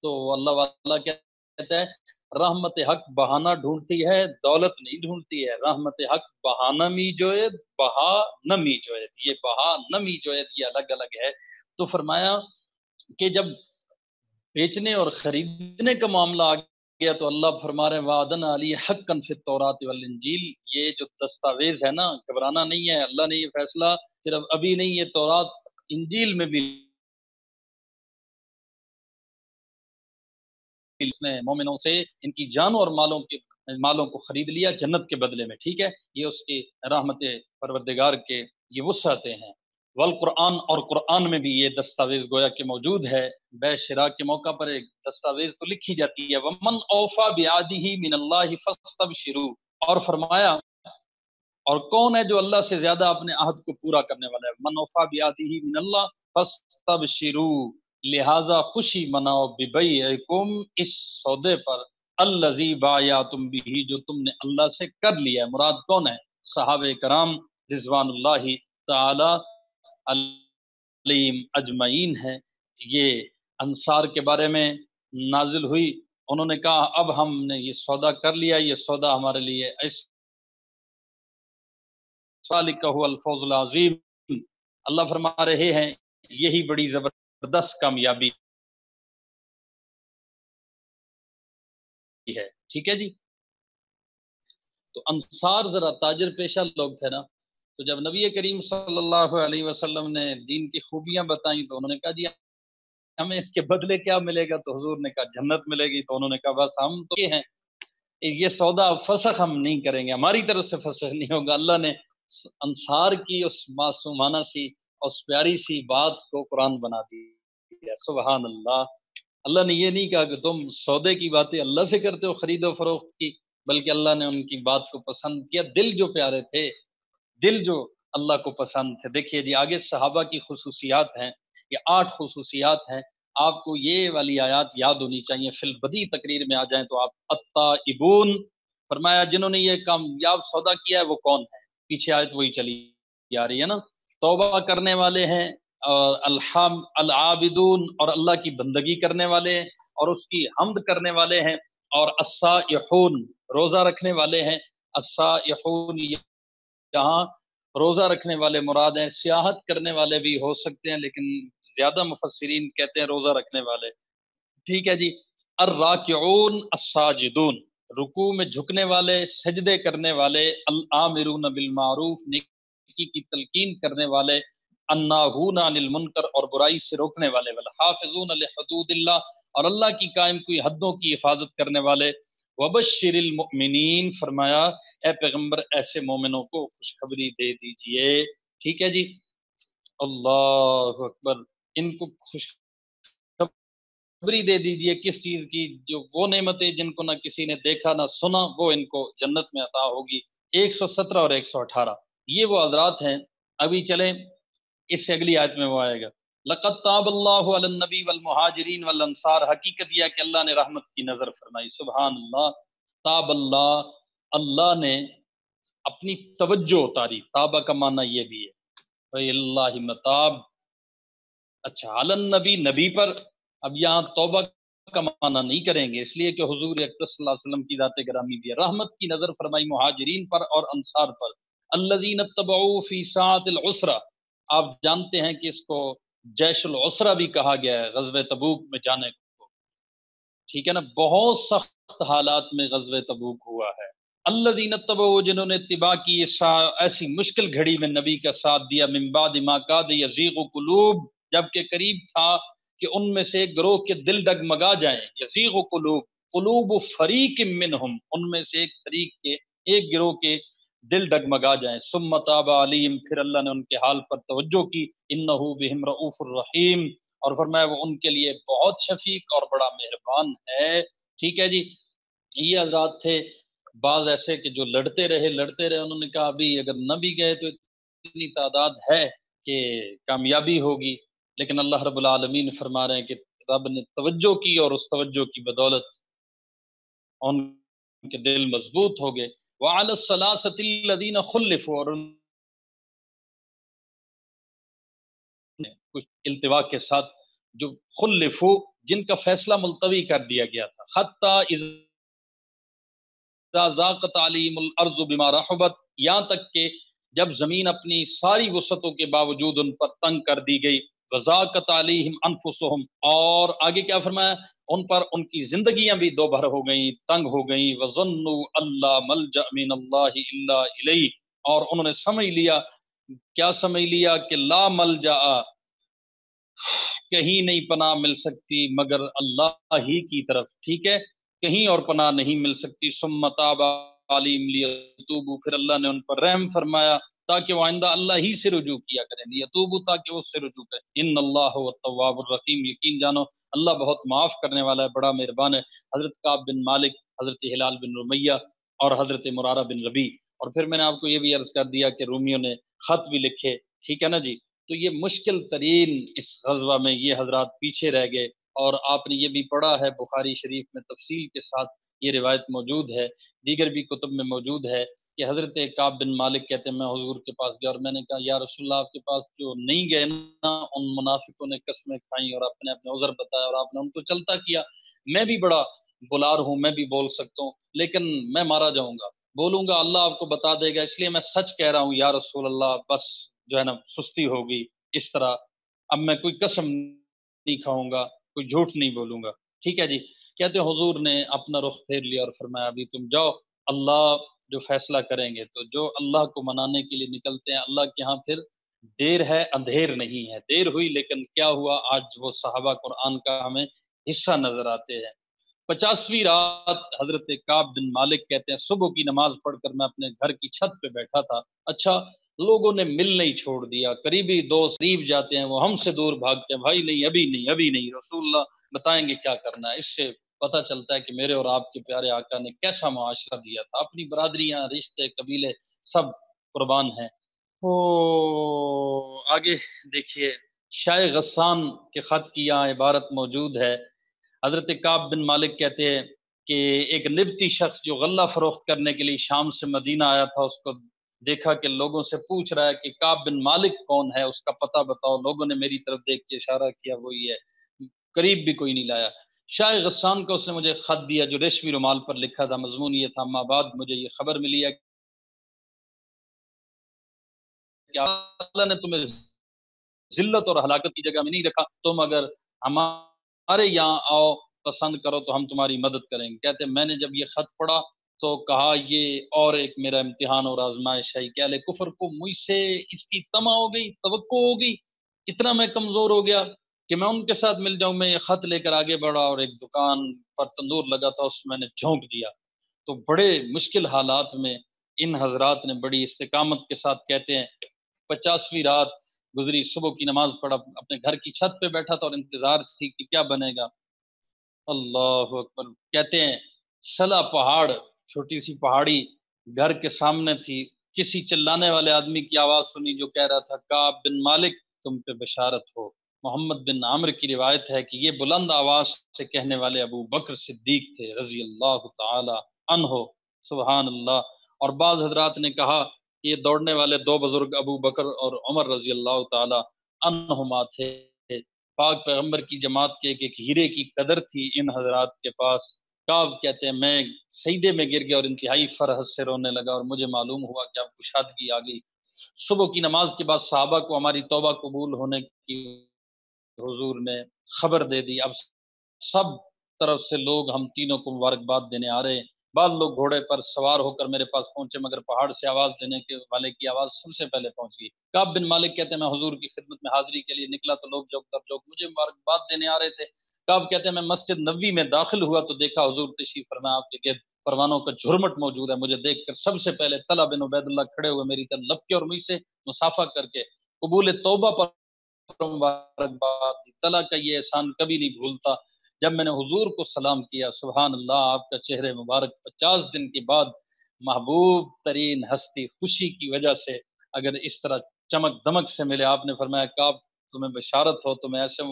تو اللہ والا کہتا ہے رحمت حق بہانہ ڈھونڈتی ہے، دولت نہیں ڈھونڈتی ہے، رحمت حق بہانہ می جوید، بہا نمی جوید، یہ بہا نمی جوید یہ الگ الگ ہے۔ تو فرمایا کہ جب بیچنے اور خریدنے کا معاملہ آ گیا تو اللہ فرما رہے ہیں وعدن علی حقا فی التوراۃ والانجیل، یہ جو دستاویز ہے نا، گھبرانا نہیں ہے، اللہ نے یہ فیصلہ صرف ابھی نہیں، یہ تورات انجیل میں بھی اس نے مومنوں سے ان کی جانوں اور مالوں کو خرید لیا جنت کے بدلے میں، ٹھیک ہے، یہ اس کی رحمت پروردگار کے یہ وسعتیں ہیں۔ والقرآن، اور قرآن میں بھی یہ دستاویز گویا کہ موجود ہے، بے شراء کے موقع پر ایک دستاویز تو لکھی جاتی ہے، ومن اوفا بعہدہ من اللہ فاستبشروا، اور فرمایا اور کون ہے جو اللہ سے زیادہ اپنے عہد کو پورا کرنے والا ہے، من اوفا بعہدہ من اللہ فاستبشروا، لہذا خوشی مناؤ ببیعکم، اس سودے پر، الذی بایعتم بہ، جو تم نے اللہ سے کر لیا ہے، مراد کون ہے، صحابہ کرام رضوان اللہ تعالی علیہم اجمعین ہے۔ یہ انصار کے بارے میں نازل ہوئی، انہوں نے کہا اب ہم نے یہ سودا کر لیا، یہ سودا ہمارے لیے ذالک هو الفوز العظیم، اللہ فرما رہے ہیں یہی بڑی زبردست کامیابی ہے، ٹھیک ہے جی۔ تو انصار ذرا تاجر پیشہ لوگ تھے نا، تو جب نبی کریم صلی اللہ علیہ وسلم نے دین کی خوبیاں بتائیں تو انہوں نے کہا جی ہمیں اس کے بدلے کیا ملے گا، تو حضور نے کہا جنت ملے گی، تو انہوں نے کہا بس ہم تو یہ ہیں، یہ سودا فسخ ہم نہیں کریں گے، ہماری طرف سے فسخ نہیں ہوگا۔ اللہ نے انصار کی اس معصومانہ سی اس پیاری سی بات کو قرآن بنا دیا، سبحان اللہ۔ اللہ نے یہ نہیں کہا کہ تم سودے کی باتیں اللہ سے کرتے ہو، خرید و فروخت کی، بلکہ اللہ نے ان کی بات کو پسند کیا، دل جو پیارے تھے، دل جو اللہ کو پسند تھے۔ دیکھیے جی آگے صحابہ کی خصوصیات ہیں، یہ 8 خصوصیات ہیں، آپ کو یہ والی آیات یاد ہونی چاہیے، فی البدی تقریر میں آ جائیں تو آپ التائبون، فرمایا جنہوں نے یہ کامیاب سودا کیا ہے وہ کون ہے، پیچھے آیت وہی چلی آ رہی ہے نا، توبہ کرنے والے ہیں، العابدون، اور اللہ کی بندگی کرنے والے ہیں اور اس کی حمد کرنے والے ہیں، اور السائحون، روزہ رکھنے والے ہیں، السائحون یہاں روزہ رکھنے والے مراد ہیں، سیاحت کرنے والے بھی ہو سکتے ہیں لیکن زیادہ مفسرین کہتے ہیں روزہ رکھنے والے، ٹھیک ہے جی۔ الراکعون الساجدون، رکوع میں جھکنے والے، سجدے کرنے والے، الامرون بالمعروف، نیکی کی تلقین کرنے والے، الناہون عن المنکر، اور برائی سے روکنے والے، والحافظون لحدود اللہ، اور اللہ کی قائم کوئی حدوں کی حفاظت کرنے والے، وبشر المؤمنین، فرمایا اے پیغمبر ایسے مومنوں کو خوشخبری دے دیجئے، ٹھیک ہے جی۔ اللہ اکبر، ان کو خوشخبری دے دیجئے کس چیز کی، جو وہ نعمتیں جن کو نہ کسی نے دیکھا نہ سنا، وہ ان کو جنت میں عطا ہوگی۔ 117 اور 118 یہ وہ حضرات ہیں۔ ابھی چلیں اس سے اگلی آیت میں وہ آئے گا لقد تاب اللہ علی النبی والمہاجرین والانصار، حقیقت یہ کہ اللہ نے رحمت کی نظر فرمائی. سبحان اللہ. تاب اللہ، اللہ نے اپنی توجہ اتاری. تابہ کا معنی یہ بھی ہے وَإِلَى اللَّهِ مَتَاب. اچھا علی النبی، نبی پر. اب یہاں توبہ کا معنی نہیں کریں گے اس لیے کہ حضور اکرم صلی اللہ علیہ وسلم کی ذات گرامی بھی ہے. رحمت کی نظر فرمائی مہاجرین پر اور انصار پر. الذین اتبعوا فی ساعۃ العسرہ، آپ جانتے ہیں کہ اس کو جیش العسرہ بھی کہا گیا ہے، غزوہ تبوک میں جانے کو. ٹھیک ہے نا، بہت سخت حالات میں غزوہ تبوک ہوا ہے. الذین اتبعوا، جنہوں نے اتباع کی ایسی مشکل گھڑی میں نبی کا ساتھ دیا. من بعد ما کاد یزیغ قلوب، جبکہ قریب تھا کہ ان میں سے ایک گروہ کے دل ڈگمگا جائیں. یزیغ قلوب، قلوب فریق منہم، ان میں سے ایک فریق کے، ایک گروہ کے دل ڈگمگا جائیں. ثم تاب علیہم، پھر اللہ نے ان کے حال پر توجہ کی. انہ بہم رؤوف الرحیم، اور فرمایا وہ ان کے لیے بہت شفیق اور بڑا مہربان ہے. ٹھیک ہے جی. یہ حضرات تھے بعض ایسے کہ جو لڑتے رہے. انہوں نے کہا ابھی اگر نہ بھی گئے تو اتنی تعداد ہے کہ کامیابی ہوگی. لیکن اللہ رب العالمین فرما رہے ہیں کہ رب نے توجہ کی اور اس توجہ کی بدولت ان کے دل مضبوط ہو گئے. وعلی الثلاثۃ الذین خلفوا، اور کچھ التوا کے ساتھ جو خلفوا، جن کا فیصلہ ملتوی کر دیا گیا تھا. حتی اذا ضاقت علیہم الارض بما رحبت، یہاں تک کہ جب زمین اپنی ساری وسعتوں کے باوجود ان پر تنگ کر دی گئی. وضاقت علیہم انفسہم، اور آگے کیا فرمایا، ان پر ان کی زندگیاں بھی دو بھر ہو گئیں، تنگ ہو گئیں. وظنوا اللہ ملجأ من اللہ الا الیہ، اور انہوں نے سمجھ لیا، کیا سمجھ لیا کہ لا ملجأ، کہیں نہیں پناہ مل سکتی مگر اللہ ہی کی طرف. ٹھیک ہے، کہیں اور پناہ نہیں مل سکتی. ثم تاب علیہم لیتوبوا، پھر اللہ نے ان پر رحم فرمایا تاکہ وہ آئندہ اللہ ہی سے رجوع کیا کریں. لیتوبوا، تاکہ وہ اس سے رجوع کریں. ان اللہ هو التواب الرحیم، یقین جانو اللہ بہت معاف کرنے والا ہے، بڑا مہربان ہے. حضرت کعب بن مالک، حضرت ہلال بن رمیہ اور حضرت مرارہ بن ربی. اور پھر میں نے آپ کو یہ بھی عرض کر دیا کہ رومیوں نے خط بھی لکھے. ٹھیک ہے نا جی. تو یہ مشکل ترین اس غزوہ میں یہ حضرات پیچھے رہ گئے. اور آپ نے یہ بھی پڑھا ہے بخاری شریف میں تفصیل کے ساتھ یہ روایت موجود ہے، دیگر بھی کتب میں موجود ہے کہ حضرت کعب بن مالک کہتے ہیں میں حضور کے پاس گیا اور میں نے کہا یا رسول اللہ، آپ کے پاس جو نہیں گئے نا ان منافقوں نے قسمیں کھائیں اور اپنے اپنے عذر بتایا اور آپ نے ان کو چلتا کیا. میں بھی بڑا بلار ہوں، میں بھی بول سکتا ہوں، لیکن میں مارا جاؤں گا، بولوں گا اللہ آپ کو بتا دے گا، اس لیے میں سچ کہہ رہا ہوں یا رسول اللہ. بس جو ہے نا سستی ہوگی اس طرح. اب میں کوئی قسم نہیں کھاؤں گا، کوئی جھوٹ نہیں بولوں گا. ٹھیک ہے جی. کہتے حضور نے اپنا رخ پھیر لیا اور فرمایا ابھی تم جاؤ، اللہ جو فیصلہ کریں گے. تو جو اللہ کو منانے کے لیے نکلتے ہیں اللہ کے ہاں پھر دیر ہے اندھیر نہیں ہے. دیر ہوئی لیکن کیا ہوا، آج وہ صحابہ قرآن کا ہمیں حصہ نظر آتے ہیں. 50ویں رات حضرت کعب بن مالک کہتے ہیں صبح کی نماز پڑھ کر میں اپنے گھر کی چھت پہ بیٹھا تھا. اچھا، لوگوں نے ملنا ہی چھوڑ دیا. قریبی دوست قریب جاتے ہیں وہ ہم سے دور بھاگتے ہیں، بھائی نہیں ابھی نہیں ابھی نہیں، رسول اللہ بتائیں گے کیا کرنا ہے. اس سے پتہ چلتا ہے کہ میرے اور آپ کے پیارے آقا نے کیسا معاشرہ دیا تھا. اپنی برادریاں، رشتے، قبیلے سب قربان ہیں. آگے دیکھیے شاہ غسان کے خط کی یہاں عبارت موجود ہے. حضرت کعب بن مالک کہتے ہیں کہ ایک نبتی شخص جو غلہ فروخت کرنے کے لیے شام سے مدینہ آیا تھا، اس کو دیکھا کہ لوگوں سے پوچھ رہا ہے کہ کعب بن مالک کون ہے، اس کا پتہ بتاؤ. لوگوں نے میری طرف دیکھ کے اشارہ کیا وہی ہے، قریب بھی کوئی نہیں لایا. شاہ غسان کو اس نے مجھے خط دیا جو ریشمی رومال پر لکھا تھا. مضمون یہ تھا اما بعد مجھے یہ خبر ملی ہے کہ اللہ نے تمہیں ذلت اور ہلاکت کی جگہ میں نہیں رکھا، تم اگر ہمارے یہاں آؤ پسند کرو تو ہم تمہاری مدد کریں گے. کہتے ہیں میں نے جب یہ خط پڑھا تو کہا یہ اور ایک میرا امتحان اور آزمائش ہے کہ اہل کفر کو مجھ سے اس کی تما ہو گئی، توقع ہو گئی، اتنا میں کمزور ہو گیا کہ میں ان کے ساتھ مل جاؤں. میں یہ خط لے کر آگے بڑھا اور ایک دکان پر تندور لگا تھا اس میں نے جھونک دیا. تو بڑے مشکل حالات میں ان حضرات نے بڑی استقامت کے ساتھ کہتے ہیں 50ویں رات گزری، صبح کی نماز پڑھا، اپنے گھر کی چھت پہ بیٹھا تھا اور انتظار تھی کہ کیا بنے گا. اللہ اکبر. کہتے ہیں سلا پہاڑ، چھوٹی سی پہاڑی گھر کے سامنے تھی. کسی چلانے والے آدمی کی آواز سنی جو کہہ رہا تھا کعب بن مالک تم پہ بشارت ہو۔ محمد بن عامر کی روایت ہے کہ یہ بلند آواز سے کہنے والے ابو بکر صدیق تھے رضی اللہ تعالی عنہ، سبحان اللہ۔ اور بعض حضرات نے کہا کہ یہ دوڑنے والے دو بزرگ ابو بکر اور عمر رضی اللہ تعالی عنہما تھے۔ پاک پیغمبر کی جماعت کے ایک ہیرے کی قدر تھی ان حضرات کے پاس۔ کعب کہتے ہیں میں سجدے میں گر گیا اور انتہائی فرحت سے رونے لگا، اور مجھے معلوم ہوا کہ اب کشادگی آ گئی۔ صبح کی نماز کے بعد صحابہ کو ہماری توبہ قبول ہونے کی حضور نے خبر دے دی۔ اب سب طرف سے لوگ ہم تینوں کو مبارکباد دینے آ رہے ہیں۔ بعض لوگ گھوڑے پر سوار ہو کر میرے پاس پہنچے، مگر پہاڑ سے آواز دینے کے والے کی آواز سب سے پہلے پہنچ گئی۔ کعب بن مالک کہتے ہیں میں حضور کی خدمت میں حاضری کے لیے نکلا تو لوگ جوک در جوک مجھے مبارکباد دینے آ رہے تھے۔ کعب کہتے ہیں میں مسجد نبوی میں داخل ہوا تو دیکھا حضور تشریف فرما، آپ کے گرد پروانوں کا جھرمٹ موجود ہے۔ مجھے دیکھ کر سب سے پہلے طلحہ بن عبید اللہ کھڑے ہوئے میری طرف لپکے اور مجھ سے مصافحہ کر کے قبول توبہ پر مبارکباد دی۔ طلحہ کا یہ احسان کبھی نہیں بھولتا۔ جب میں نے حضور کو سلام کیا، سبحان اللہ، آپ کا چہرے مبارک 50 دن کے بعد محبوب ترین ہستی خوشی کی وجہ سے اگر اس طرح چمک دمک سے ملے، آپ نے فرمایا کعب تمہیں بشارت ہو، تمہیں ایسے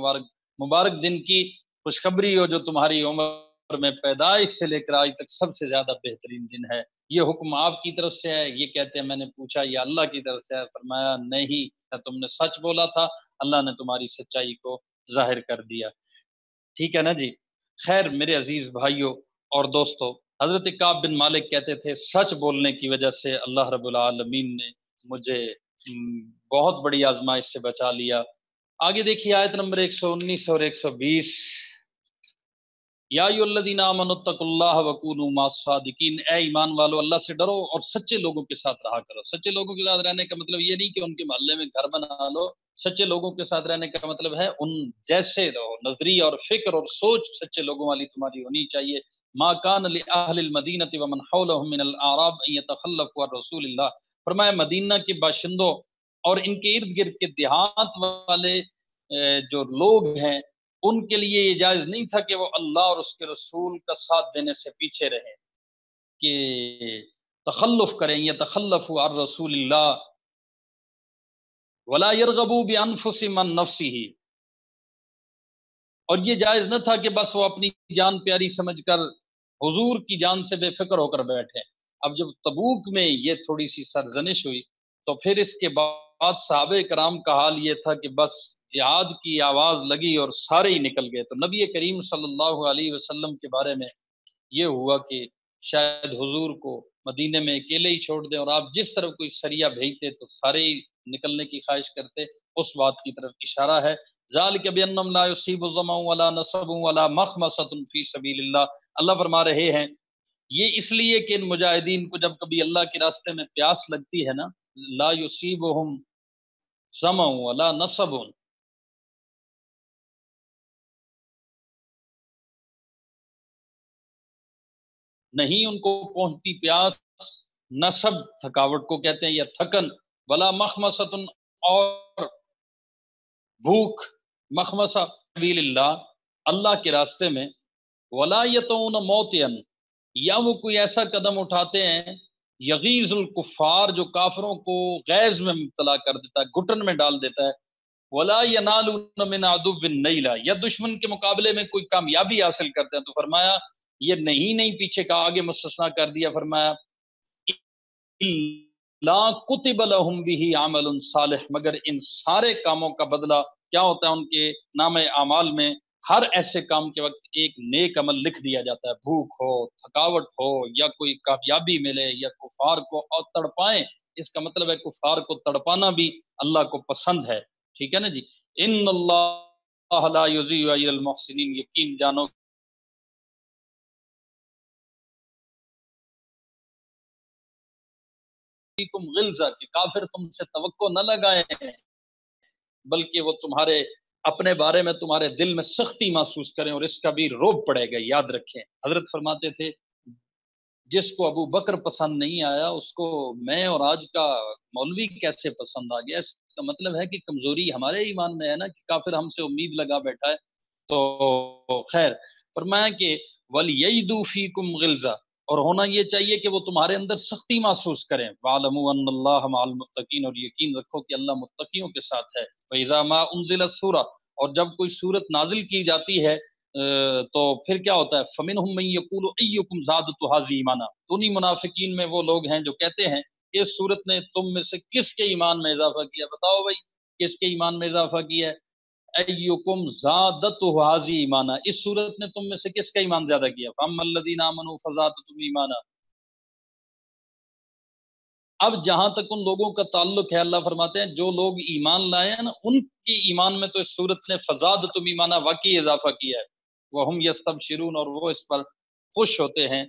مبارک دن کی خوشخبری ہو جو تمہاری عمر میں پیدائش سے لے کر آج تک سب سے زیادہ بہترین دن ہے۔ یہ حکم آپ کی طرف سے ہے؟ یہ کہتے ہیں میں نے پوچھا یہ اللہ کی طرف سے ہے؟ فرمایا نہیں، تم نے سچ بولا تھا، اللہ نے تمہاری سچائی کو ظاہر کر دیا۔ ٹھیک ہے نا جی۔ خیر میرے عزیز بھائیوں اور دوستو، حضرت کعب بن مالک کہتے تھے سچ بولنے کی وجہ سے اللہ رب العالمین نے مجھے بہت بڑی آزمائش سے بچا لیا۔ آگے دیکھیے آیت نمبر 119 اور 120، یا ایھا الذین آمنوا اتقوا اللہ وکونوا مع الصادقین، اے ایمان والو اللہ سے ڈرو اور سچے لوگوں کے ساتھ رہا کرو۔ سچے لوگوں کے ساتھ رہنے کا مطلب یہ نہیں کہ ان کے محلے میں گھر بنا لو، سچے لوگوں کے ساتھ رہنے کا مطلب ہے ان جیسے رہو، نظریہ اور فکر اور سوچ سچے لوگوں والی تمہاری ہونی چاہیے۔ ما کان لأہل المدینۃ ومن حولهم من الاعراب ان يتخلفوا عن رسول اللہ، فرمایا مدینہ کے باشندوں اور ان کے ارد گرد کے دیہات والے جو لوگ ہیں ان کے لیے یہ جائز نہیں تھا کہ وہ اللہ اور اس کے رسول کا ساتھ دینے سے پیچھے رہیں، کہ تخلف کریں، یہ تخلفوا عن رسول اللہ ولا يرغبوا بانفسهم عن نفسه، اور یہ جائز نہ تھا کہ بس وہ اپنی جان پیاری سمجھ کر حضور کی جان سے بے فکر ہو کر بیٹھے۔ اب جب تبوک میں یہ تھوڑی سی سرزنش ہوئی تو پھر اس کے بعد صحابہ کرام کا حال یہ تھا کہ بس جہاد کی آواز لگی اور سارے ہی نکل گئے۔ تو نبی کریم صلی اللہ علیہ وسلم کے بارے میں یہ ہوا کہ شاید حضور کو مدینے میں اکیلے ہی چھوڑ دیں، اور آپ جس طرف کوئی سریہ بھیجتے تو سارے ہی نکلنے کی خواہش کرتے۔ اس بات کی طرف اشارہ ہے، ذالک بانہم لا یصیب ظمأ ولا نصب ولا مخمصۃ فی سبیل اللہ، اللہ فرما رہے ہیں یہ اس لیے کہ ان مجاہدین کو جب کبھی اللہ کے راستے میں پیاس لگتی ہے نا، لا یصیبہم ظمأ ولا نصب، نہیں ان کو پہنچتی پیاس، نصب تھکاوٹ کو کہتے ہیں یا تھکن، ولا مخمصۃ اور بھوک، مخمصہ سبیل اللہ اللہ کے راستے میں، ولا یطعون موطئا، یا وہ کوئی ایسا قدم اٹھاتے ہیں یغیظ الکفار جو کافروں کو غیظ میں مبتلا کر دیتا ہے، گھٹن میں ڈال دیتا ہے، ولا ینالون من عدو نیلا، یا دشمن کے مقابلے میں کوئی کامیابی حاصل کرتے ہیں۔ تو فرمایا یہ نہیں پیچھے کا آگے مستثنا کر دیا، فرمایا لا کتب لہم بہ عمل صالح، مگر ان سارے کاموں کا بدلہ کیا ہوتا ہے ان کے نام اعمال میں ہر ایسے کام کے وقت ایک نیک عمل لکھ دیا جاتا ہے۔ بھوک ہو، تھکاوٹ ہو، یا کوئی کامیابی ملے، یا کفار کو اور تڑپائیں، اس کا مطلب ہے کفار کو تڑپانا بھی اللہ کو پسند ہے۔ ٹھیک ہے نا جی۔ ان اللہ لا یضیع اجر المحسنین، یقین جانو فیکم غلظہ، کہ کافر تم سے توقع نہ لگائے ہیں بلکہ وہ تمہارے اپنے بارے میں تمہارے دل میں سختی محسوس کریں اور اس کا بھی روب پڑے گا۔ یاد رکھیں حضرت فرماتے تھے جس کو ابو بکر پسند نہیں آیا اس کو میں اور آج کا مولوی کیسے پسند آ گیا۔ اس کا مطلب ہے کہ کمزوری ہمارے ایمان میں ہے نا، کہ کافر ہم سے امید لگا بیٹھا ہے۔ تو خیر فرمایا کہ وَلْيَجِدُوا فِيكُمْ غِلْظَةً، اور ہونا یہ چاہیے کہ وہ تمہارے اندر سختی محسوس کریں. وَاعْلَمُوا أَنَّ اللَّهَ مَعَ الْمُتَّقِينَ، اور یقین رکھو کہ اللہ متقیوں کے ساتھ ہے. وَإِذَا مَا أُنزِلَتْ سُورَةٌ، اور جب کوئی سورت نازل کی جاتی ہے تو پھر کیا ہوتا ہے؟ فَمِنْهُم مَّن يَقُولُ أَيُّكُمْ زَادَتْهُ هَٰذِهِ ایمانا. تو انہی منافقین میں وہ لوگ ہیں جو کہتے ہیں کہ اس سورت نے تم میں سے کس کے ایمان میں اضافہ کیا؟ بتاؤ بھائی کس کے ایمان میں اضافہ کیا ہے؟ ایکم زادتہ ھذی ایمانا، اس صورت نے تم میں سے کس کا ایمان زیادہ کیا؟ فاما الذین آمنوا فزادتہم ایمانا. اب جہاں تک ان لوگوں کا تعلق ہے، اللہ فرماتے ہیں جو لوگ ایمان لائے ہیں نا ان کی ایمان میں تو اس صورت نے فزادتہم ایمانا واقعی اضافہ کیا ہے. وہم یستبشرون، اور وہ اس پر خوش ہوتے ہیں.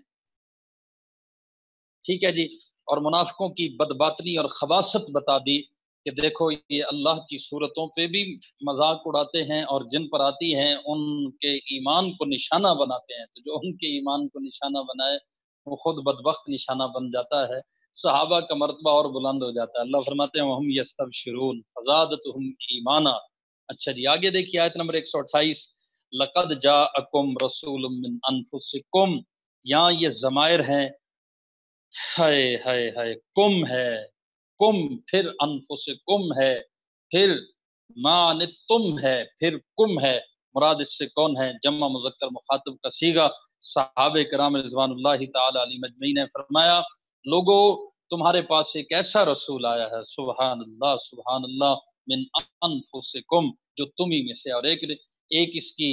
ٹھیک ہے جی. اور منافقوں کی بدباطنی اور خباثت بتا دی کہ دیکھو یہ اللہ کی صورتوں پہ بھی مذاق اڑاتے ہیں اور جن پر آتی ہیں ان کے ایمان کو نشانہ بناتے ہیں. تو جو ان کے ایمان کو نشانہ بنائے وہ خود بدبخت نشانہ بن جاتا ہے. صحابہ کا مرتبہ اور بلند ہو جاتا ہے. اللہ فرماتے ہیں وَهُمْ يَسْتَبْشِرُونَ فَزَادَتْهُمْ ایمانا. اچھا جی آگے دیکھیے آیت نمبر 128. لَقَدْ جَاءَكُمْ رَسُولٌ مِّنْ أَنفُسِكُمْ. یہاں یہ ضمائر ہیں. ہائے ہائے ہائے، کم ہے، کم، پھر انفسکم ہے، پھر مانتم ہے، پھر کم ہے. مراد اس سے کون ہے؟ جمع مذکر مخاطب کا صیغہ. صحابہ کرام رضوان اللہ تعالی علیہ مجمعین نے فرمایا لوگو تمہارے پاس ایک ایسا رسول آیا ہے، سبحان اللہ سبحان اللہ، من انفسکم، جو تمہیں میں سے. اور ایک اس کی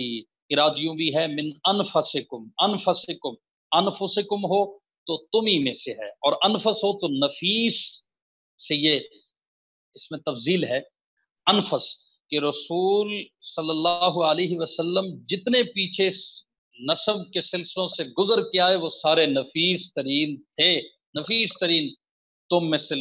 ارادیوں بھی ہے من انفسکم. انفسکم، انفسکم ہو تو تمہیں میں سے ہے، اور انفس ہو تو نفیس سے یہ اس میں تفضیل ہے. انفس کہ رسول صلی اللہ علیہ وسلم جتنے پیچھے نسب کے سلسلوں سے گزر کے آئے وہ سارے نفیس ترین تھے. نفیس ترین تم میں سے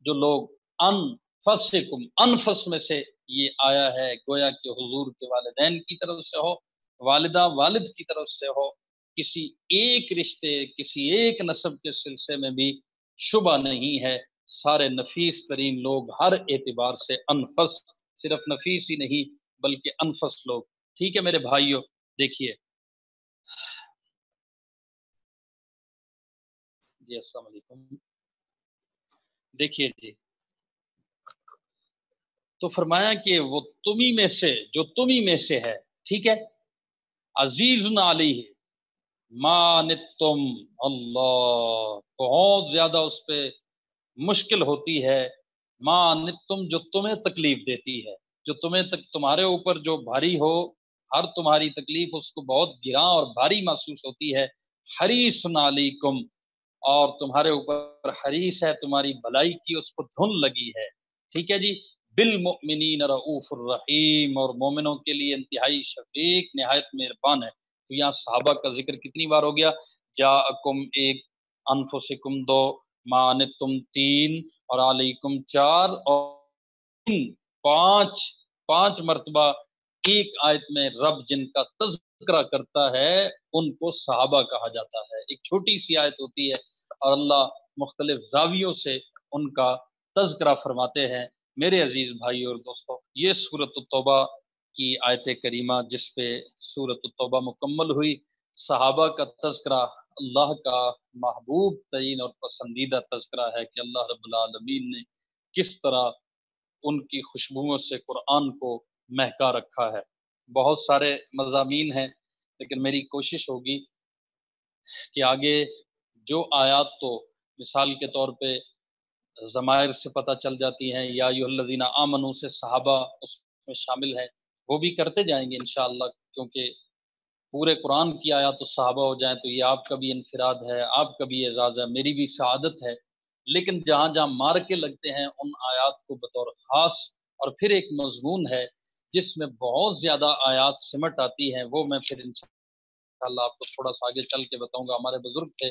جو لوگ انفسکم، انفس میں سے یہ آیا ہے. گویا کہ حضور کے والدین کی طرف سے ہو، والدہ والد کی طرف سے ہو، کسی ایک رشتے کسی ایک نسب کے سلسلے میں بھی شبہ نہیں ہے. سارے نفیس ترین لوگ ہر اعتبار سے انفس، صرف نفیس ہی نہیں بلکہ انفس لوگ. ٹھیک ہے میرے بھائیوں. دیکھیے جی السلام علیکم. دیکھیے جی تو فرمایا کہ وہ تمہیں میں سے، جو تمہیں میں سے ہے، ٹھیک ہے، عزیز علیہ مانتم، اللہ بہت زیادہ اس پہ مشکل ہوتی ہے. مانتم جو تمہیں تکلیف دیتی ہے، جو تمہارے اوپر جو بھاری ہو، ہر تمہاری تکلیف اس کو بہت گراں اور بھاری محسوس ہوتی ہے. حریص علیکم، اور تمہارے اوپر حریص ہے، تمہاری بھلائی کی اس کو دھن لگی ہے. ٹھیک ہے جی. بالمؤمنین رؤوف الرحیم، اور مومنوں کے لیے انتہائی شفیق نہایت مہربان ہے. تو یہاں صحابہ کا ذکر کتنی بار ہو گیا؟ جاءکم ایک، انفسکم دو، مانتم تین، اور علیکم چار، اور پانچ مرتبہ ایک آیت میں رب جن کا تذکرہ کرتا ہے ان کو صحابہ کہا جاتا ہے. ایک چھوٹی سی آیت ہوتی ہے اور اللہ مختلف زاویوں سے ان کا تذکرہ فرماتے ہیں. میرے عزیز بھائی اور دوستو، یہ سورۃ التوبہ کی آیت کریمہ جس پہ سورۃ التوبہ مکمل ہوئی، صحابہ کا تذکرہ اللہ کا محبوب ترین اور پسندیدہ تذکرہ ہے کہ اللہ رب العالمین نے کس طرح ان کی خوشبوؤں سے قرآن کو مہکا رکھا ہے. بہت سارے مضامین ہیں لیکن میری کوشش ہوگی کہ آگے جو آیات تو مثال کے طور پہ ضمائر سے پتہ چل جاتی ہیں، یا ایھا الذین آمنوا سے صحابہ اس میں شامل ہیں، وہ بھی کرتے جائیں گے انشاءاللہ، کیونکہ پورے قرآن کی آیات صحابہ ہو جائیں تو یہ آپ کا بھی انفراد ہے، آپ کا بھی اعزاز ہے، میری بھی سعادت ہے. لیکن جہاں جہاں مارکے لگتے ہیں ان آیات کو بطور خاص، اور پھر ایک مضمون ہے جس میں بہت زیادہ آیات سمٹ آتی ہیں، وہ میں پھر انشاءاللہ آپ کو تھوڑا سا آگے چل کے بتاؤں گا. ہمارے بزرگ تھے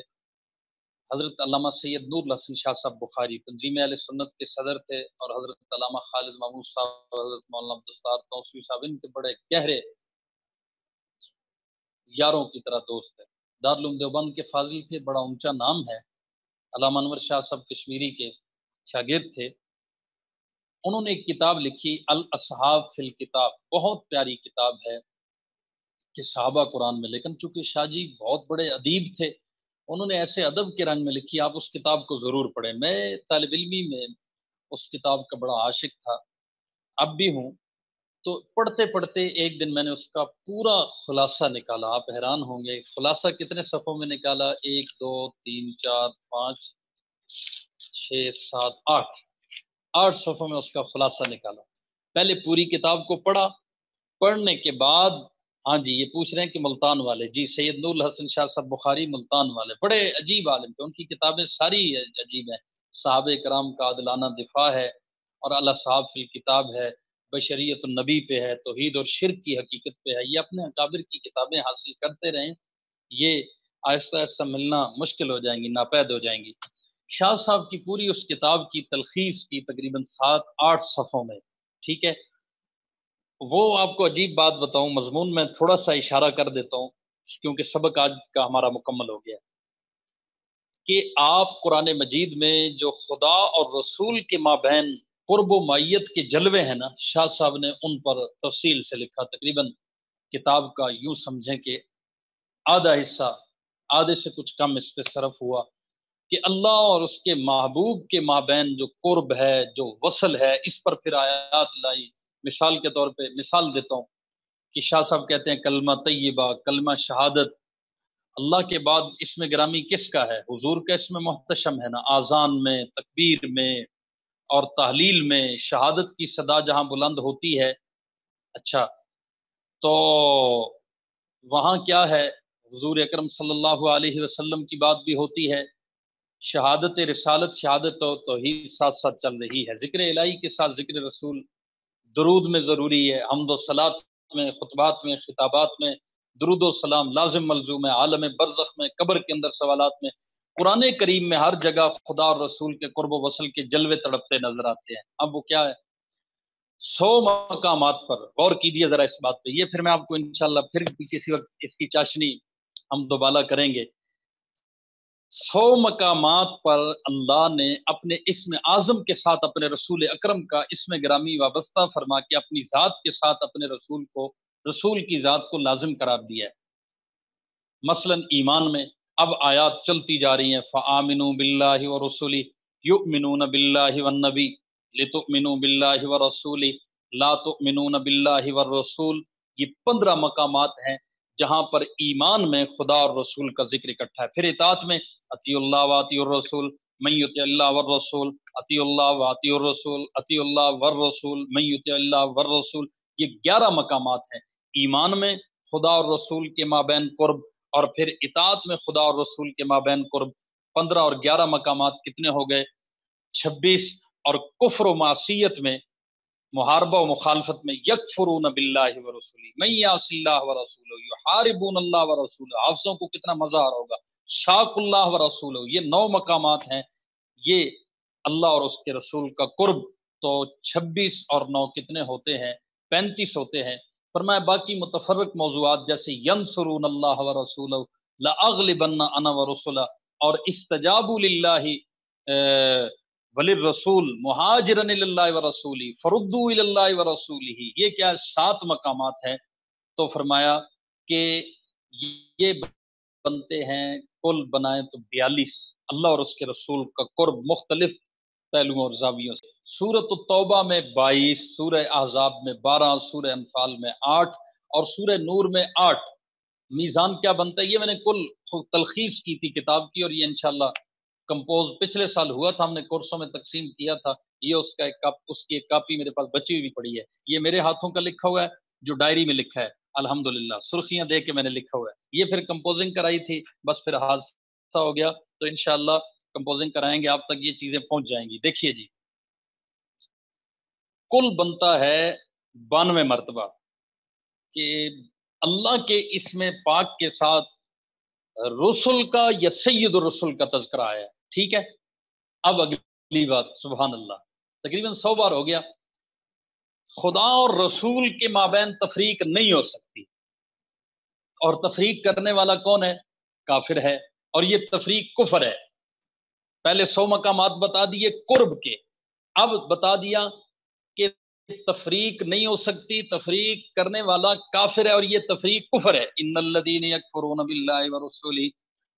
حضرت علامہ سید نور الحسن شاہ صاحب بخاری، تنظیم اہل سنت کے صدر تھے، اور حضرت علامہ خالد محمود صاحب، حضرت مولانا عبدالستار توسوی صاحب ان کے بڑے گہرے یاروں کی طرح دوست ہے. دارالعلوم دیوبند کے فاضل تھے، بڑا اونچا نام ہے. علامہ انور شاہ صاحب کشمیری کے شاگرد تھے. انہوں نے ایک کتاب لکھی الاصحاب فی الکتاب، بہت پیاری کتاب ہے کہ صحابہ قرآن میں. لیکن چونکہ شاہ جی بہت بڑے ادیب تھے انہوں نے ایسے ادب کے رنگ میں لکھی، آپ اس کتاب کو ضرور پڑھیں۔ میں طالب علمی میں اس کتاب کا بڑا عاشق تھا، اب بھی ہوں۔ تو پڑھتے پڑھتے ایک دن میں نے اس کا پورا خلاصہ نکالا، آپ حیران ہوں گے خلاصہ کتنے صفحوں میں نکالا، 1 2 3 4 5 6 7 8 صفحوں میں اس کا خلاصہ نکالا۔ پہلے پوری کتاب کو پڑھا، پڑھنے کے بعد ہاں جی یہ پوچھ رہے ہیں کہ ملتان والے، جی سید نور الحسن شاہ صاحب بخاری ملتان والے بڑے عجیب عالم تھے، ان کی کتابیں ساری عجیب ہیں، صحابہ کرام کا عادلانہ دفاع ہے، اور اللہ صاحب فی الکتاب ہے، بشریت النبی پہ ہے، توحید اور شرک کی حقیقت پہ ہے۔ یہ اپنے اکابر کی کتابیں حاصل کرتے رہیں، یہ آہستہ آہستہ ملنا مشکل ہو جائیں گی، ناپید ہو جائیں گی۔ شاہ صاحب کی پوری اس کتاب کی تلخیص کی تقریباً 7-8 صفحوں میں، ٹھیک ہے۔ وہ آپ کو عجیب بات بتاؤں، مضمون میں تھوڑا سا اشارہ کر دیتا ہوں کیونکہ سبق آج کا ہمارا مکمل ہو گیا، کہ آپ قرآن مجید میں جو خدا اور رسول کے مابین قرب و معیت کے جلوے ہیں نا، شاہ صاحب نے ان پر تفصیل سے لکھا۔ تقریباً کتاب کا یوں سمجھیں کہ آدھا حصہ، آدھے سے کچھ کم اس پہ صرف ہوا کہ اللہ اور اس کے محبوب کے مابین جو قرب ہے، جو وصل ہے، اس پر پھر آیات لائی۔ مثال کے طور پہ مثال دیتا ہوں کہ شاہ صاحب کہتے ہیں کلمہ طیبہ، کلمہ شہادت، اللہ کے بعد اسم گرامی کس کا ہے؟ حضور کا اسم محتشم ہے نا، آذان میں، تکبیر میں اور تحلیل میں شہادت کی صدا جہاں بلند ہوتی ہے، اچھا تو وہاں کیا ہے؟ حضور اکرم صلی اللہ علیہ وسلم کی بات بھی ہوتی ہے، شہادت رسالت، شہادت و توحید ساتھ ساتھ چل رہی ہے، ذکر الہی کے ساتھ ذکر رسول، درود میں ضروری ہے، حمد و صلات میں، خطبات میں، خطابات میں درود و سلام لازم ملزوم ہے، عالم برزخ میں، قبر کے اندر سوالات میں، قرآن کریم میں ہر جگہ خدا اور رسول کے قرب و وصل کے جلوے تڑپتے نظر آتے ہیں۔ اب وہ کیا ہے؟ 100 مقامات پر غور کیجئے ذرا اس بات پہ، یہ پھر میں آپ کو انشاءاللہ پھر کسی وقت اس کی چاشنی ہم دوبالا کریں گے۔ 100 مقامات پر اللہ نے اپنے اسم اعظم کے ساتھ اپنے رسول اکرم کا اسم گرامی وابستہ فرما کے اپنی ذات کے ساتھ اپنے رسول کو، رسول کی ذات کو لازم قرار دیا ہے۔ مثلا ایمان میں اب آیات چلتی جا رہی ہیں، فآمنوا باللہ ورسولہ، یؤمنون باللہ والنبی، لتؤمنوا باللہ ورسولہ، لا تؤمنون باللہ والرسول، یہ 15 مقامات ہیں جہاں پر ایمان میں خدا اور رسول کا ذکر اکٹھا ہے۔ پھر اطاعت میں اطیع اللہ واطیع الرسول، من یطع اللہ والرسول، اطیع اللہ واطیع الرسول، اطیع اللہ والرسول، من یطع اللہ والرسول، یہ 11 مقامات ہیں۔ ایمان میں خدا اور رسول کے مابین قرب، اور پھر اطاعت میں خدا اور رسول کے مابین قرب، 15 اور 11 مقامات کتنے ہو گئے؟ 26۔ اور کفر و معصیت میں، محاربہ و مخالفت میں، یکفرون باللہ ورسولہ، من یعص اللہ ورسولہ، یحاربون اللہ ورسولہ، حافظوں کو کتنا مزہ آ رہا ہوگا، شاق اللہ ورسولہ، یہ 9 مقامات ہیں، یہ اللہ اور اس کے رسول کا قرب۔ تو 26 اور 9 کتنے ہوتے ہیں؟ 35 ہوتے ہیں۔ فرمایا باقی متفرق موضوعات جیسے ینصرون اللہ ورسولہ، لاغلبن انا ورسولہ، اور استجابوا للہ وللرسول مہاجرا اللہ ورسولہ، فردوا الی اللہ ورسولہ، یہ کیا ہے؟ 7 مقامات ہیں۔ تو فرمایا کہ یہ بنتے ہیں، کل بنائیں تو 42، اللہ اور اس کے رسول کا قرب مختلف پہلوؤں اور زاویوں سے۔ سورۃ التوبہ میں 22، سورہ احزاب میں 12، سورہ انفال میں 8 اور سورہ نور میں 8۔ میزان کیا بنتا ہے؟ یہ میں نے کل تلخیص کی تھی کتاب کی، اور یہ انشاءاللہ کمپوز پچھلے سال ہوا تھا، ہم نے کورسوں میں تقسیم کیا تھا، یہ اس کا اس کی ایک کاپی میرے پاس بچی ہوئی پڑی ہے۔ یہ میرے ہاتھوں کا لکھا ہوا ہے جو ڈائری میں لکھا ہے، الحمدللہ سرخیاں دے کے میں نے لکھا ہوا ہے۔ یہ پھر کمپوزنگ کرائی تھی، بس پھر حادثہ ہو گیا، تو انشاءاللہ کمپوزنگ کرائیں گے، آپ تک یہ چیزیں پہنچ جائیں گی۔ دیکھیے جی، کل بنتا ہے 92 مرتبہ کہ اللہ کے اسم پاک کے ساتھ رسول کا یا سید الرسول کا تذکرہ آیا ہے، ٹھیک ہے۔ اب اگلی بات، سبحان اللہ، تقریباً 100 بار ہو گیا۔ خدا اور رسول کے مابین تفریق نہیں ہو سکتی، اور تفریق کرنے والا کون ہے؟ کافر ہے، اور یہ تفریق کفر ہے۔ پہلے 100 مقامات بتا دیے قرب کے، اب بتا دیا کہ تفریق نہیں ہو سکتی، تفریق کرنے والا کافر ہے، اور یہ تفریق کفر ہے۔ ان الذین یکفرون باللہ ورسولہ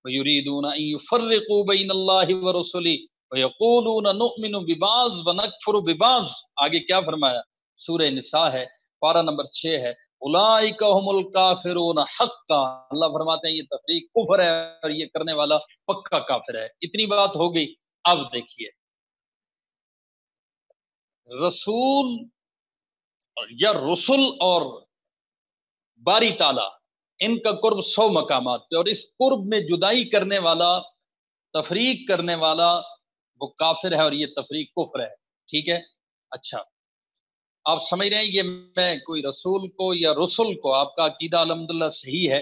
وَيُرِيدُونَ أَن يُفَرِّقُوا بَيْنَ اللَّهِ وَرُسُلِهِ وَيَقُولُونَ نُؤْمِنُ بِبَعْضٍ وَنَكْفُرُ بِبَعْضٍ. آگے کیا فرمایا؟ سورہ نساء ہے، پارہ نمبر 6 ہے، اولئک هم الکافرون حقا. اللہ فرماتے ہیں یہ تفریق کفر ہے اور یہ کرنے والا پکا کافر ہے. اتنی بات ہو گئی. اب دیکھیے، رسول یا رسل اور باری تعالی ان کا قرب 100 مقامات پہ، اور اس قرب میں جدائی کرنے والا، تفریق کرنے والا وہ کافر ہے اور یہ تفریق کفر ہے. ٹھیک ہے؟ اچھا، آپ سمجھ رہے ہیں یہ میں کوئی رسول کو یا رسل کو، آپ کا عقیدہ الحمدللہ صحیح ہے.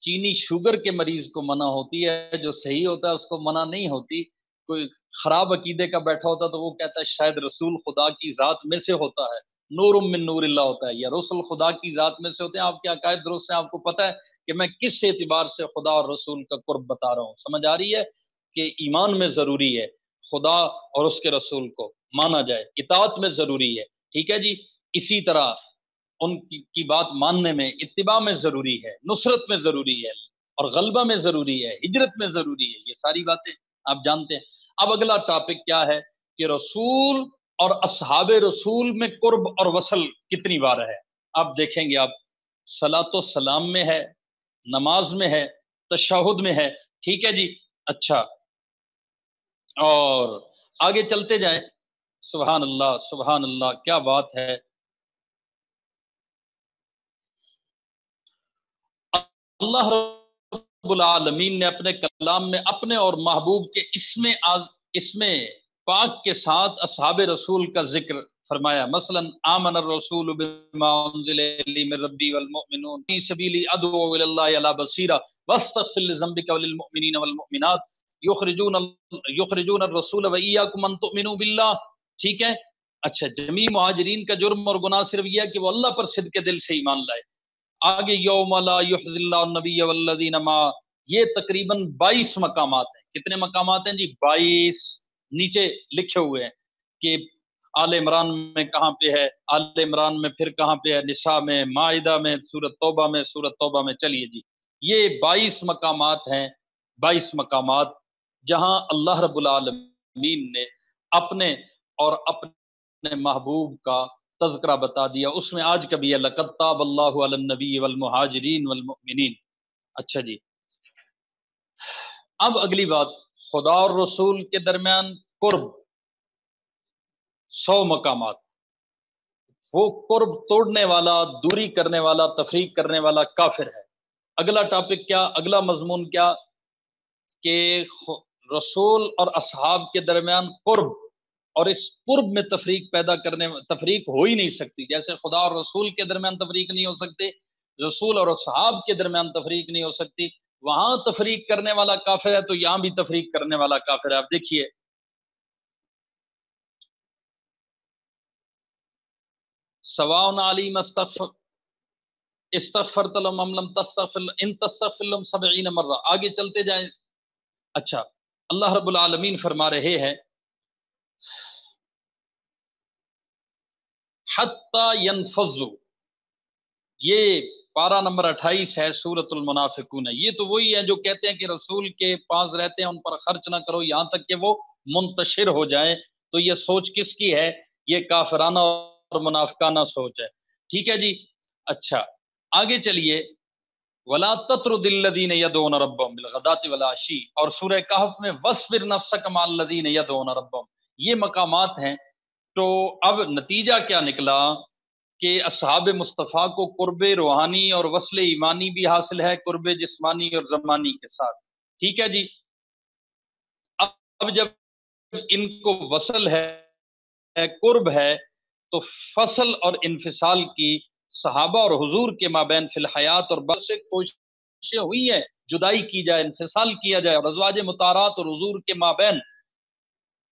چینی شوگر کے مریض کو منع ہوتی ہے، جو صحیح ہوتا ہے اس کو منع نہیں ہوتی. کوئی خراب عقیدے کا بیٹھا ہوتا تو وہ کہتا ہے شاید رسول خدا کی ذات میں سے ہوتا ہے، نور من نور اللہ ہوتا ہے، یا رسول خدا کی ذات میں سے ہوتے ہیں. آپ کے عقائد درست ہیں، آپ کو پتہ ہے کہ میں کس اعتبار سے خدا اور رسول کا قرب بتا رہا ہوں. سمجھ آ رہی ہے کہ ایمان میں ضروری ہے خدا اور اس کے رسول کو مانا جائے، اطاعت میں ضروری ہے. ٹھیک ہے جی. اسی طرح ان کی بات ماننے میں، اتباع میں ضروری ہے، نصرت میں ضروری ہے، اور غلبہ میں ضروری ہے، ہجرت میں ضروری ہے. یہ ساری باتیں آپ جانتے ہیں. اب اگلا ٹاپک کیا ہے کہ رسول اور اصحاب رسول میں قرب اور وصل کتنی بار ہے. آپ دیکھیں گے، آپ صلاۃ و سلام میں ہے، نماز میں ہے، تشہد میں ہے. ٹھیک ہے جی. اچھا، اور آگے چلتے جائیں. سبحان اللہ سبحان اللہ، کیا بات ہے. اللہ رب العالمین نے اپنے کلام میں اپنے اور محبوب کے اسم پاک کے ساتھ اصحاب رسول کا ذکر فرمایا. مثلا آمن الرسول بما انزل الی من ربی والمؤمنون فی سبیلی ادعو الی اللہ علی بصیرہ واستغفر لذنبک وللمؤمنین والمؤمنات یخرجون الرسول وایاکم ان تؤمنوا باللہ. ٹھیک ہے. اچھا، جمیع مہاجرین کا جرم اور گناہ صرف یہ ہے کہ وہ اللہ پر صدق دل سے ایمان لائے. آگے یوم لا یخزی اللہ النبی والذین معہ، یہ تقریباً 22 مقامات ہیں. کتنے مقامات ہیں جی؟ 22. نیچے لکھے ہوئے ہیں کہ آل عمران میں کہاں پہ ہے، آل عمران میں پھر کہاں پہ ہے، نساء میں، مائدہ میں، سورۃ توبہ میں، سورۃ توبہ میں. چلیے جی، یہ 22 مقامات ہیں. 22 مقامات جہاں اللہ رب العالمین نے اپنے اور اپنے محبوب کا تذکرہ بتا دیا. اس میں آج کا بھی ہے لقد تاب اللہ علی النبی والمہاجرین والمؤمنین. اچھا جی، اب اگلی بات، خدا اور رسول کے درمیان قرب 100 مقامات. وہ قرب توڑنے والا، دوری کرنے والا، تفریق کرنے والا کافر ہے. اگلا ٹاپک کیا، اگلا مضمون کیا کہ رسول اور اصحاب کے درمیان قرب، اور اس قرب میں تفریق ہو ہی نہیں سکتی. جیسے خدا اور رسول کے درمیان تفریق نہیں ہو سکتی، رسول اور اصحاب کے درمیان تفریق نہیں ہو سکتی. وہاں تفریق کرنے والا کافر ہے تو یہاں بھی تفریق کرنے والا کافر ہے. آپ دیکھیے، سواء علیہم استغفرت لهم ام لم تستغفر ان تستغفر لهم 70 مرہ. آگے چلتے جائیں. اچھا، اللہ رب العالمین فرما رہے ہیں حتی ینفضوا، یہ پارہ نمبر 28 ہے سورۃ المنافقون. یہ تو وہی ہے جو کہتے ہیں کہ رسول کے پاس رہتے ہیں ان پر خرچ نہ کرو یہاں تک کہ وہ منتشر ہو جائیں. تو یہ سوچ کس کی ہے؟ یہ کافرانہ اور منافقانہ سوچ ہے. ٹھیک ہے جی. اچھا، آگے چلیے. ولا تطرد الذین یدعون ربهم بالغداۃ والعشی، اور سورہ کہف میں واصبر نفسک مع الذین یدعون ربهم. یہ مقامات ہیں. تو اب نتیجہ کیا نکلا کہ اصحاب مصطفیٰ کو قرب روحانی اور وصل ایمانی بھی حاصل ہے، قرب جسمانی اور زمانی کے ساتھ. ٹھیک ہے جی. اب جب ان کو وصل ہے، قرب ہے، تو فصل اور انفصال کی صحابہ اور حضور کے مابین فی الحیات اور بعد سے کوششیں ہوئی ہیں، جدائی کی جائے، انفصال کیا جائے، اور ازواج مطہرات اور حضور کے مابین.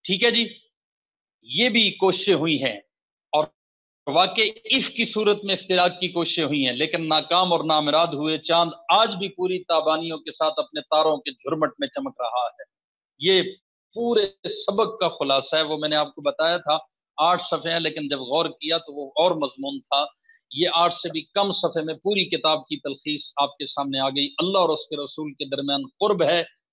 ٹھیک ہے جی، یہ بھی کوششیں ہوئی ہیں، اور واقع عفق کی صورت میں افتراق کی کوششیں ہوئی ہیں، لیکن ناکام اور نامراد ہوئے. چاند آج بھی پوری تابانیوں کے ساتھ اپنے تاروں کے جھرمٹ میں چمک رہا ہے. یہ پورے سبق کا خلاصہ ہے. وہ میں نے آپ کو بتایا تھا 8 صفحے ہیں، لیکن جب غور کیا تو وہ اور مضمون تھا. یہ 8 سے بھی کم صفحے میں پوری کتاب کی تلخیص آپ کے سامنے آ گئی. اللہ اور اس کے رسول کے درمیان قرب ہے